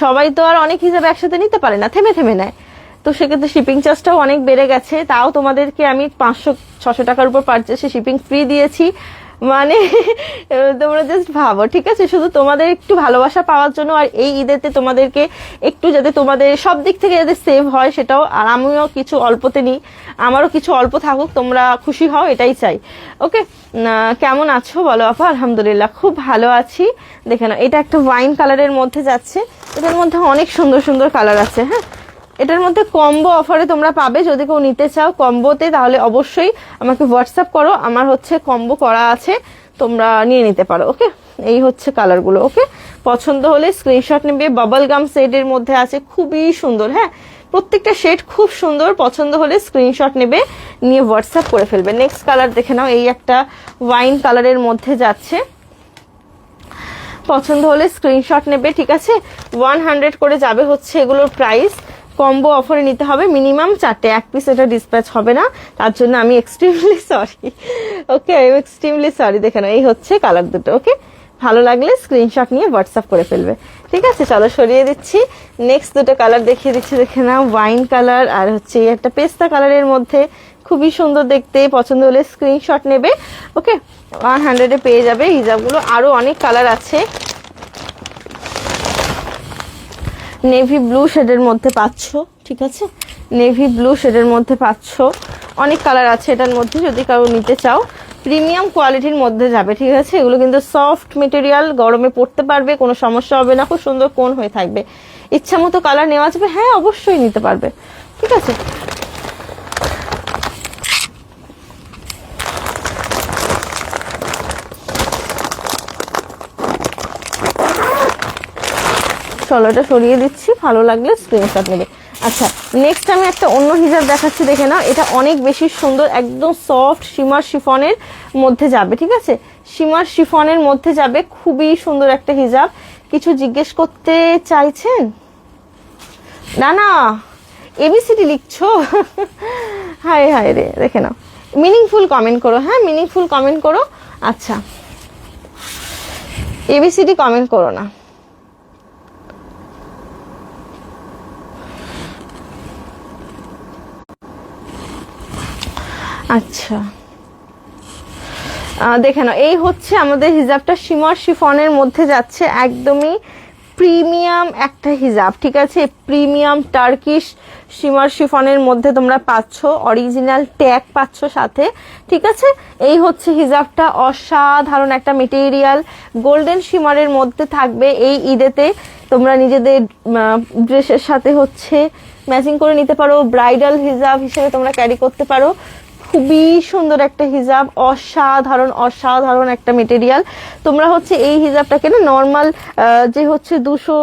S1: সবাই তো আর অনেক হিজাব একসাথে নিতে পারে না, থেমে থেমে নেয়। তো সেক্ষেত্রে শিপিং চার্জটাও অনেক বেড়ে গেছে। তাও তোমাদেরকে আমি 500-600 টাকার উপর পারচেসে শিপিং ফ্রি দিয়েছি। মানে তোমরা জাস্ট ভাবো, ঠিক আছে, শুধু তোমাদের একটু ভালোবাসা পাওয়ার জন্য। আর এই ঈদেতে তোমাদেরকে একটু যাতে তোমাদের সব দিক থেকে যাতে সেভ হয় সেটাও, আর আমিও কিছু অল্পতে নিই, আমারও কিছু অল্প থাকুক, তোমরা খুশি হও, এটাই চাই। ওকে, কেমন আছো বলো আপা? আলহামদুলিল্লাহ, খুব ভালো আছি। দেখে নাও, এটা একটা ওয়াইন কালারের মধ্যে যাচ্ছে, এটার মধ্যে অনেক সুন্দর সুন্দর কালার আছে। হ্যাঁ, এটার মধ্যে কম্বো অফারে তোমরা পাবে। যদি কেউ নিতে চাও কম্বোতে, তাহলে অবশ্যই আমাকে হোয়াটসঅ্যাপ করো, আমার হচ্ছে কম্বো করা আছে, তোমরা নিয়ে নিতে পারো। ওকে, এই হচ্ছে কালারগুলো। ওকে, পছন্দ হলে স্ক্রিনশট নেবে। বাবল গাম শেডের মধ্যে আছে, খুবই সুন্দর। হ্যাঁ, প্রত্যেকটা শেড খুব সুন্দর। পছন্দ হলে স্ক্রিনশট নেবে, নিয়ে হোয়াটসঅ্যাপ করে ফেলবে। নেক্সট কালার দেখে নাও, এই একটা ওয়াইন কালারের মধ্যে যাচ্ছে। পছন্দ হলে স্ক্রিনশট নেবে, ঠিক আছে। 100 করে যাবে হচ্ছে এগুলোর প্রাইস। কম্বো অফারে নিতে হবে, মিনিমাম 4টে, 1 পিস এটা ডিসপ্যাচ হবে না, তার জন্য আমি extremely sorry. Okay, I am extremely sorry. দেখে নাও, এই হচ্ছে কালার দুটো। ওকে, ভালো লাগলে স্ক্রিনশট নিয়ে হোয়াটসঅ্যাপ করে ফেলবে, ঠিক আছে। চলো সরিয়ে দিচ্ছি, নেক্সট দুটো কালার দেখিয়ে দিচ্ছি। দেখে নাও, ওয়াইন কালার আর হচ্ছে এই একটা পেস্তা কালারের মধ্যে, খুবই সুন্দর দেখতে। পছন্দ হলে স্ক্রিনশট নেবে। ওকে, 100-এ পেয়ে যাবে হিজাবগুলো। আরো অনেক কালার আছে, নেভি ব্লু শেডের মধ্যে পাচ্ছ, ঠিক আছে, নেভি ব্লু শেডের মধ্যে পাচ্ছ। অনেক কালার আছে এটার মধ্যে, যদি কারো নিতে চাও। প্রিমিয়াম কোয়ালিটির মধ্যে যাবে, ঠিক আছে। এগুলো কিন্তু সফট মেটেরিয়াল, গরমে পড়তে পারবে, কোনো সমস্যা হবে না, খুব সুন্দর কোন হয়ে থাকবে। ইচ্ছা মতো কালার নেওয়া যাবে, হ্যাঁ অবশ্যই নিতে পারবে, ঠিক আছে। চলো এটা সরিয়ে দিচ্ছি, ভালো লাগলে স্ক্রিনশট নেবে। আচ্ছা, নেক্সট আমি একটা অন্য হিজাব দেখাচ্ছি, দেখে নাও। এটা অনেক বেশি সুন্দর, একদম সফট শিমার শিফনের মধ্যে যাবে, ঠিক আছে? শিমার শিফনের মধ্যে যাবে, খুবই সুন্দর একটা হিজাব। কিছু জিজ্ঞেস করতে চাইছেন? না না, এবিসিডি লিখছো? হায় হায় রে, দেখে নাও। মিনিংফুল কমেন্ট করো, হ্যাঁ মিনিংফুল কমেন্ট করো। আচ্ছা, এবিসিডি কমেন্ট করো না। আচ্ছা, দেখে নাও, এই হচ্ছে আমাদের হিজাবটা শিমার শিফনের মধ্যে যাচ্ছে, একদমই প্রিমিয়াম একটা হিজাব, ঠিক আছে? প্রিমিয়াম টার্কিশ শিমার শিফনের মধ্যে তোমরা পাচ্ছ, অরিজিনাল ট্যাগ পাচ্ছ সাথে, ঠিক আছে? এই হচ্ছে হিজাবটা, অসাধারণ একটা মেটেরিয়াল, গোল্ডেন শিমারের মধ্যে থাকবে। এই ঈদেতে তোমরা নিজেদের ড্রেসের সাথে হচ্ছে ম্যাচিং করে নিতে পারো, ব্রাইডাল হিজাব হিসেবে তোমরা ক্যারি করতে পারো। খুবই সুন্দর একটা হিজাব, অসাধারণ অসাধারণ একটা মেটেরিয়াল। তোমরা হচ্ছে এই হিজাবটাকে না নর্মাল যে হচ্ছে 200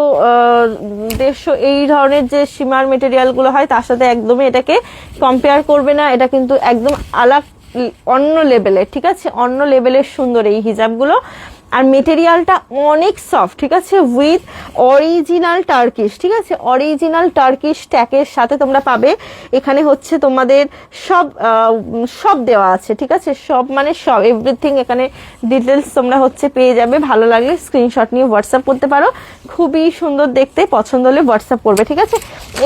S1: 150 এই ধরনের যে শিমার মেটেরিয়াল গুলো হয় তার সাথে একদমই এটাকে কম্পেয়ার করবে না। এটা কিন্তু একদম আলাদা, অন্য লেভেলের, ঠিক আছে? অন্য লেভেলের সুন্দর এই হিজাবগুলো। আর মেটেরিয়ালটা অনেক সফট, ঠিক আছে? উইথ অরিজিনাল টার্কিশ, ঠিক আছে? অরিজিনাল টার্কিশ ট্যাগের সাথে তোমরা পাবে। এখানে হচ্ছে তোমাদের সব দেওয়া আছে, ঠিক আছে? সব মানে সব, এভরিথিং এখানে ডিটেলস তোমরা হচ্ছে পেয়ে যাবে। ভালো লাগলে স্ক্রিনশট নিয়ে হোয়াটসঅ্যাপ করতে পারো। খুবই সুন্দর দেখতে, পছন্দ হলে হোয়াটসঅ্যাপ করবে, ঠিক আছে?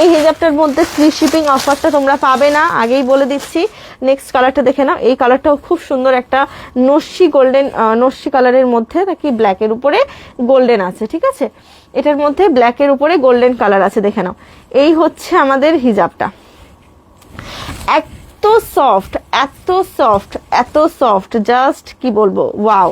S1: এই হিজাবটার মধ্যে ফ্রি শিপিং অফারটা তোমরা পাবে না, আগেই বলে দিচ্ছি। নেক্সট কালারটা দেখে নাও, এই কালারটাও খুব সুন্দর, একটা নস্যি গোল্ডেন, নস্যি কালারের মধ্যে নাকি ব্ল্যাকের উপরে গোল্ডেন আছে, ঠিক আছে? এটার মধ্যে ব্ল্যাকের উপরে গোল্ডেন কালার আছে, দেখে নাও। এই হচ্ছে আমাদের হিজাবটা, এত সফট এত সফট এত সফট, জাস্ট কি বলবো, ওয়াও।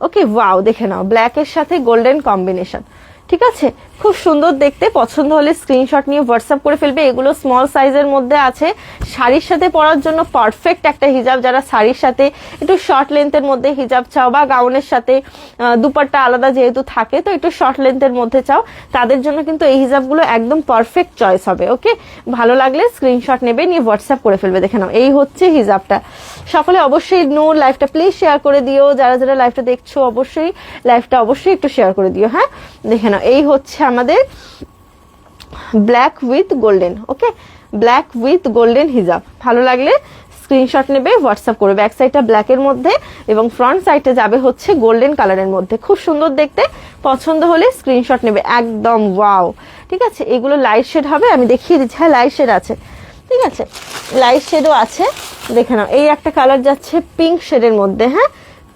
S1: ওকে, ওয়াও, দেখে নাও, ব্ল্যাকের সাথে গোল্ডেন কম্বিনেশন, ঠিক আছে? খুব সুন্দর দেখতে, পছন্দ হলে স্ক্রিনশট নিয়ে হোয়াটসঅ্যাপ করে ফেলবে। এগুলো স্মল সাইজের মধ্যে আছে, শাড়ির সাথে পরার জন্য পারফেক্ট একটা হিজাব। যারা শাড়ির সাথে একটু শর্ট লেন্থের মধ্যে হিজাব চাও, বা গাউনের সাথে দুপাট্টা আলাদা যেহেতু থাকে, তো একটু শর্ট লেন্থের মধ্যে চাও, তাদের জন্য কিন্তু এই হিজাবগুলো একদম পারফেক্ট চয়েস হবে। ওকে, ভালো লাগলে স্ক্রিনশট নেবে, নিয়ে হোয়াটসঅ্যাপ করে ফেলবে। দেখে নাও, এই হচ্ছে হিজাবটা। সকলে অবশ্যই লাইভটা প্লিজ শেয়ার করে দিও, যারা যারা লাইভটা দেখছো অবশ্যই লাইভটা অবশ্যই একটু শেয়ার করে দিও, হ্যাঁ? দেখে নাও, এই হচ্ছে আমাদের black with golden, okay, black with golden হিজাব। ভালো লাগলে স্ক্রিনশট নেবে, হোয়াটসঅ্যাপ করবে। ব্যাক সাইডটা ব্ল্যাকের মধ্যে এবং ফ্রন্ট সাইডটা যাবে হচ্ছে গোল্ডেন কালারের মধ্যে, খুব সুন্দর দেখতে। পছন্দ হলে স্ক্রিনশট নেবে, একদম ওয়াও, ঠিক আছে? এগুলো লাইট শেড হবে, আমি দেখিয়ে দিচ্ছি। হ্যাঁ, লাইট শেড আছে, ঠিক আছে? লাইট শেডও আছে, দেখে নাও। এই একটা কালার যাচ্ছে পিঙ্ক শেডের মধ্যে, হ্যাঁ,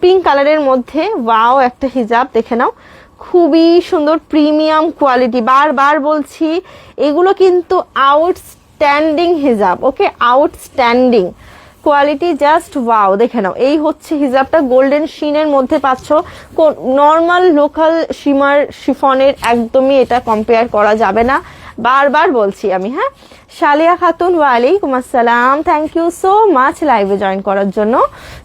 S1: পিঙ্ক কালারের মধ্যে, ওয়াও একটা হিজাব, দেখে নাও। খুবই সুন্দর, প্রিমিয়াম কোয়ালিটি, বারবার বলছি এগুলো কিন্তু আউটস্ট্যান্ডিং হিজাব, ওকে, আউটস্ট্যান্ডিং কোয়ালিটি, জাস্ট ওয়াও। দেখে নাও, এই হচ্ছে হিজাবটা, গোল্ডেন শিনের মধ্যে পাচ্ছ। নর্মাল লোকাল শিমার শিফনের একদমই এটা কম্পেয়ার করা যাবে না, বারবার বলছি আমি, হ্যাঁ? শালিয়া খাতুন, ওয়ালাইকুম আসসালাম, থ্যাংক ইউ সো মাচ লাইভে জয়েন করার জন্য।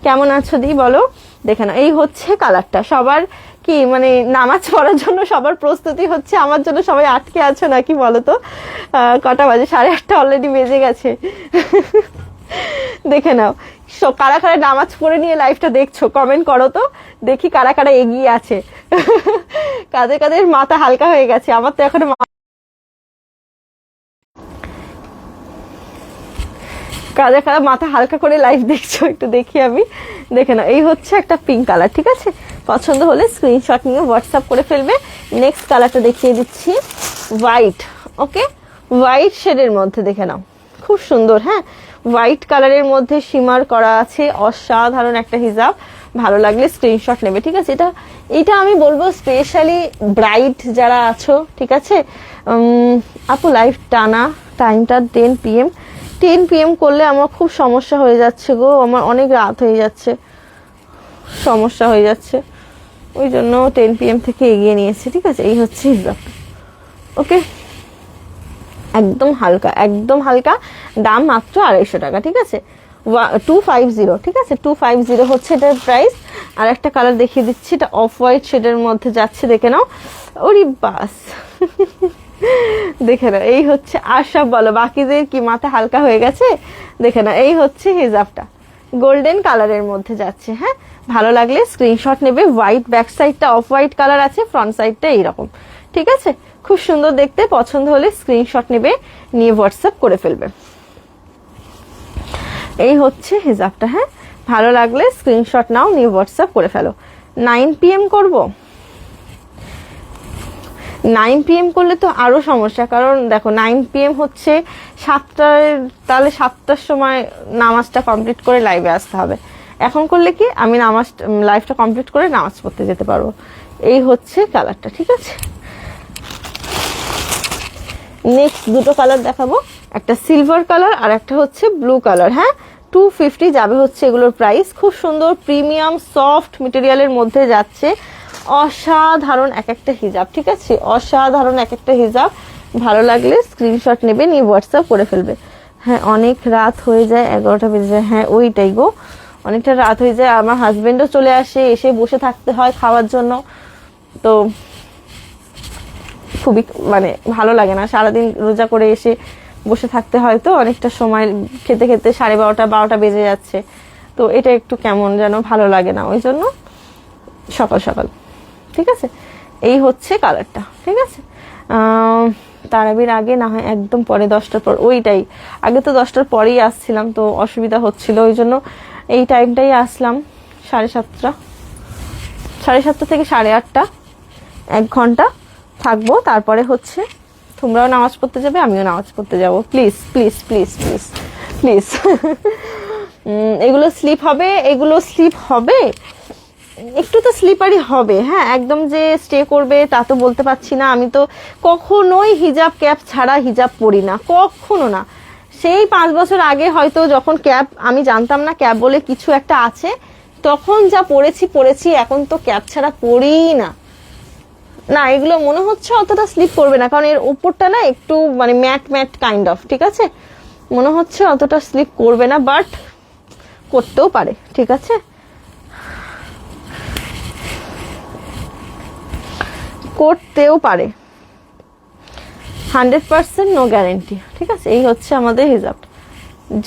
S1: কেমন আছো দি, বলো। দেখে নাও, এই হচ্ছে কালারটা। সবার কি মানে নামাজ পড়ার জন্য সবার প্রস্তুতি হচ্ছে, আমার জন্য সবাই আটকে আছো নাকি বলো তো? কটা বাজে? 8:30 অলরেডি বেজে গেছে। দেখে নাও, কারা কারা নামাজ পড়ে নিয়ে লাইভটা দেখছো কমেন্ট করো তো, দেখি কারা কারা এগিয়ে আছে। কাদের কাদের মাথা হালকা হয়ে গেছে, আমার তো এখন কাদের কারা মাথা হালকা করে লাইভ দেখছো একটু দেখি আমি। দেখে নাও, এই হচ্ছে একটা পিঙ্ক কালার, ঠিক আছে? পছন্দ হলে স্ক্রিনশট নিয়ে হোয়াটসঅ্যাপ করে ফেলবে। নেক্সট কালারটা দেখিয়ে দিচ্ছি, হোয়াইট, ওকে, হোয়াইট শেডের মধ্যে, দেখে নাও, খুব সুন্দর, হ্যাঁ, হোয়াইট কালারের মধ্যে শিমার করা আছে, অসাধারণ একটা হিজাব। ভালো লাগলে স্ক্রিনশট নেবে, ঠিক আছে? এটা আমি বলবো স্পেশালি ব্রাইট যারা আছো, ঠিক আছে? আপু লাইভ টানা টাইমটা 10 PM, 10 PM করলে আমার খুব সমস্যা হয়ে যাচ্ছে গো, আমার অনেক রাত হয়ে যাচ্ছে, সমস্যা হয়ে যাচ্ছে, ওই জন্য 10 PM থেকে এগিয়ে নিয়েছি, ঠিক আছে? এই হচ্ছে হিজাবটা, ওকে, একদম হালকা, একদম হালকা, দাম মাত্র 250 টাকা, ঠিক আছে? 250, ঠিক আছে? 250 হচ্ছে এটার প্রাইস। আর একটা কালার দেখিয়ে দিচ্ছি, এটা অফ হোয়াইট শেডের মধ্যে যাচ্ছে, দেখে নাও। ওরে বাস, দেখে না, এই হচ্ছে। আর সব বলো, বাকিদের কি মাথা হালকা হয়ে গেছে? দেখে না, এই হচ্ছে হিজাবটা, গোল্ডেন কালারের মধ্যে যাচ্ছে। হ্যাঁ, ভালো লাগলে স্ক্রিনশট নেবে। হোয়াইট ব্যাক সাইডটা অফ হোয়াইট কালার আছে, ফ্রন্ট সাইডটা এইরকম, ঠিক আছে? খুব সুন্দর দেখতে, পছন্দ হলে স্ক্রিনশট নেবে, নিয়ে হোয়াটসঅ্যাপ করে ফেলবে। এই হচ্ছে হিজাবটা। হ্যাঁ, ভালো লাগলে স্ক্রিনশট নাও, নিয়ে হোয়াটসঅ্যাপ করে ফেলো। 9 PM করবো? 9 PM করলে তো আরো সমস্যা, কারণ দেখো 9 PM হচ্ছে 7টায়, তাহলে 7টার সময় নামাজটা কমপ্লিট করে লাইভে আসতে হবে। এখন করলে কি আমি লাইভটা কমপ্লিট করে নামাজ পড়তে যেতে পারবো। এই হচ্ছে কালারটা, ঠিক আছে? নেক্সট দুটো কালার দেখাবো, একটা সিলভার কালার আর একটা হচ্ছে ব্লু কালার। হ্যাঁ, 250 যাবে হচ্ছে এগুলোর প্রাইস। খুব সুন্দর প্রিমিয়াম সফট মেটেরিয়ালের মধ্যে যাচ্ছে, অসাধারণ এক একটা হিজাব, ঠিক আছে? অসাধারণ এক একটা হিজাব। ভালো লাগলে স্ক্রিনশট নেবে, নিয়ে হোয়াটসঅ্যাপ করে ফেলবে। হ্যাঁ, অনেক রাত হয়ে যায়, 11টা বেজে যায়। হ্যাঁ, ওইটাই গো, অনেকটা রাত হয়ে যায়। আমার হাজবেন্ডও চলে আসে, এসে বসে থাকতে হয় খাওয়ার জন্য, তো খুবই মানে ভালো লাগে না। সারাদিন রোজা করে এসে বসে থাকতে হয়, তো অনেকটা সময় খেতে খেতে 12:30 বেজে যাচ্ছে, তো এটা একটু কেমন যেন ভালো লাগে না, ওই জন্য সকাল সকাল, ঠিক আছে? এই হচ্ছে কালারটা, ঠিক আছে? তারাবির আগে না হয় একদম পরে, 10টার পর। ওইটাই, আগে তো 10টার পরেই আসছিলাম, তো অসুবিধা হচ্ছিল, ওই জন্য এই টাইমটাই আসলাম। 7:30, 7:30 থেকে 8:30, 1 ঘন্টা থাকবো। তারপরে হচ্ছে তোমরাও নামাজ পড়তে যাবে, আমিও নামাজ পড়তে যাব। Please please please please please. এগুলো স্লিপ হবে, এগুলো স্লিপ হবে, একটু তো স্লিপারই হবে। হ্যাঁ, একদম যে স্টে করবে তা তো বলতে পারছি না। আমি তো কখনোই হিজাব ক্যাপ ছাড়া হিজাব পরি না, কখনো না। সেই 5 বছর আগে হয়তো যখন ক্যাপ আমি জানতাম না ক্যাপ বলে কিছু একটা আছে, তখন যা পরেছি, এখন তো ক্যাপ ছাড়া পরি না। না, এগুলো মনে হচ্ছে অতটা স্লিপ করবে না, কারণ এর উপরটা না একটু মানে ম্যাট ম্যাট কাইন্ড অফ, ঠিক আছে? মনে হচ্ছে অতটা স্লিপ করবে না, বাট করতেও পারে, ঠিক আছে? করতেও পারে, 100% নো গ্যারেন্টি, ঠিক আছে? এই হচ্ছে আমাদের হিজাব।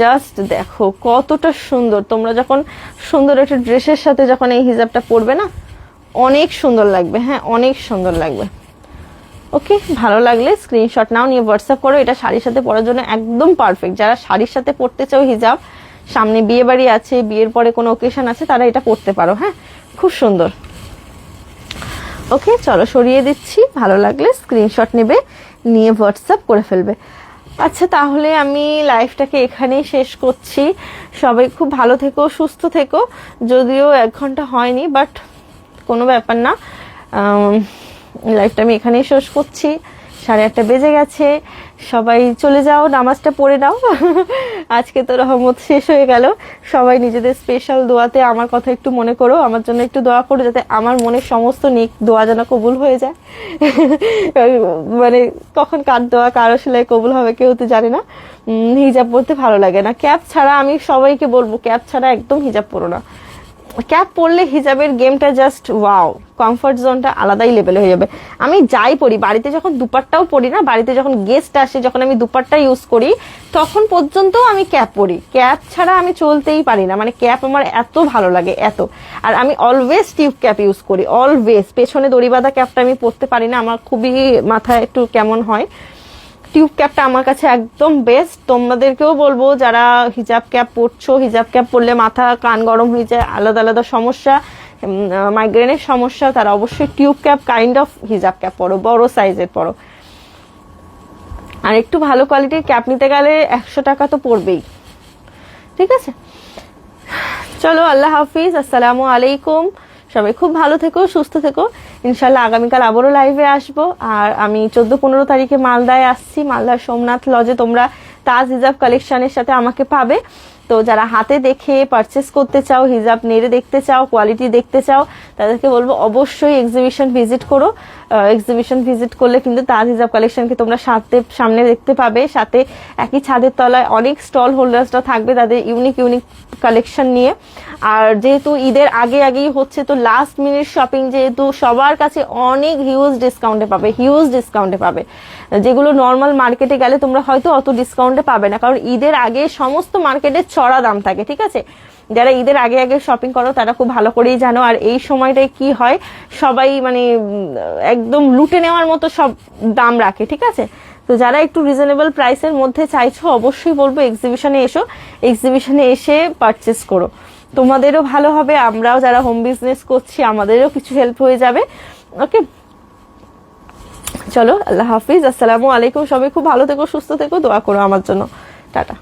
S1: জাস্ট দেখো কতটা সুন্দর। তোমরা যখন সুন্দর একটা ড্রেসের সাথে যখন এই হিজাবটা পরবে না, অনেক সুন্দর লাগবে। হ্যাঁ, অনেক সুন্দর লাগবে। ওকে, ভালো লাগলে স্ক্রিনশট নাও, নিয়ে হোয়াটসঅ্যাপ করো। এটা শাড়ির সাথে পরার জন্য একদম পারফেক্ট। যারা শাড়ির সাথে পরতে চাও হিজাব, সামনে বিয়ে বাড়ি আছে, বিয়ের পরে কোনো ওকেশন আছে, তারা এটা পরতে পারো। হ্যাঁ, খুব সুন্দর। ওকে, চলো সরিয়ে দিচ্ছি। ভালো লাগলে স্ক্রিনশট নেবে, নিয়ে হোয়াটসঅ্যাপ করে ফেলবে। আচ্ছা, তাহলে আমি লাইভটাকে এখানেই শেষ করছি। সবাই খুব ভালো থেকো, সুস্থ থেকো। যদিও 1 ঘন্টা হয়নি, বাট কোনো ব্যাপার না। লাইভটা আমি এখানেই শেষ করছি। 8:30 বেজে গেছে। সবাই চলে যাও, নামাজটা পড়ে নাও। আজকে তো রহমত শেষ হয়ে গেল। সবাই নিজেদের স্পেশাল দোয়াতে আমার কথা একটু মনে করো, আমার জন্য একটু দোয়া করো, যাতে আমার মনের সমস্ত নেক দোয়া যেন কবুল হয়ে যায়। মানে কখন কার দোয়া কার আসলে কবুল হবে কেউ তো জানে না। হিজাব পরতে ভালো লাগে না। ক্যাপ ছাড়া আমি সবাইকে বলবো, ক্যাপ ছাড়া একদম হিজাব পরো না। ক্যাপ পরলে হিজাবের গেমটা জাস্ট ওয়াও, কমফর্ট জোনটা আলাদাই লেভেলে হয়ে যাবে। আমি যাই পরি, বাড়িতে যখন দুপাট্টাও পরি না, বাড়িতে যখন গেস্ট আসে, যখন আমি দুপাট্টা ইউজ করি, তখন পর্যন্ত আমি ক্যাপ পরি। ক্যাপ ছাড়া আমি চলতেই পারি না, মানে ক্যাপ আমার এত ভালো লাগে, এত। আর আমি অলওয়েজ টিউব ক্যাপ ইউজ করি, অলওয়েজ। পেছনে দড়ি বাঁধা ক্যাপটা আমি পরতে পারি না, আমার খুবই মাথায় একটু কেমন হয়। টিউব ক্যাপটা আমার কাছে একদম বেস্ট। তোমাদেরকেও বলবো, যারা হিজাব ক্যাপ পরছো, হিজাব ক্যাপ পরলে মাথা কান গরম হয়ে যায়, আলাদা আলাদা সমস্যা, মাইগ্রেনের সমস্যা, তারা অবশ্যই টিউব ক্যাপ কাইন্ড অফ হিজাব ক্যাপ পরো, বড় সাইজের পরো। আর একটু ভালো কোয়ালিটির ক্যাপ নিতে গেলে 100 টাকা তো পড়বেই, ঠিক আছে? চলো, আল্লাহ হাফিজ, আসসালামু আলাইকুম। সবাই খুব ভালো থেকো, সুস্থ থেকো। ইনশাল্লাহ আগামীকাল আবারও লাইভে আসবো। আর আমি 14-15 তারিখে মালদায় আসছি। মালদার সোমনাথ লজে তোমরা তাজ হিজাব কালেকশনের সাথে আমাকে পাবে। তো যারা হাতে দেখে পারচেস করতে চাও, হিজাব নেড়ে দেখতে চাও, কোয়ালিটি দেখতে চাও, তাদেরকে বলবো অবশ্যই এক্সিবিশন ভিজিট করো। এক্সিবিশন ভিজিট করলে কিন্তু তাজ হিজাব কালেকশনকে তোমরা সামনে দেখতে পাবে। সাথে একই ছাদের তলায় অনেক স্টল হোল্ডার্সরা থাকবে তাদের ইউনিক কালেকশন নিয়ে। আর যেহেতু ঈদের আগেই হচ্ছে, তো লাস্ট মিনিট শপিং যেহেতু সবার কাছে অনেক হিউজ ডিসকাউন্টে পাবে, যেগুলো নর্মাল মার্কেটে গেলে তোমরা হয়তো অত ডিসকাউন্টে পাবে না, কারণ ঈদের আগে সমস্ত মার্কেটে চড়া দাম থাকে। ঠিক আছে, যারা ঈদের আগে শপিং করো তারা খুব ভালো করেই জানো। আর এই সময়টায় কি হয়, সবাই মানে একদম লুটে নেওয়ার মতো সব দাম রাখে। ঠিক আছে, তো যারা একটু রিজনেবল প্রাইসের মধ্যে চাইছো অবশ্যই বলবো এক্সিবিশনে এসো, এক্সিবিশনে এসে পারচেস করো, তোমাদেরও ভালো হবে, আমরাও যারা হোম বিজনেস করছি আমাদেরও কিছু হেল্প হয়ে যাবে। ওকে, চলো আল্লাহ হাফিজ, আসসালামু আলাইকুম। সবাই খুব ভালো থেকো, সুস্থ থেকো, দোয়া করো আমার জন্য। টাটা।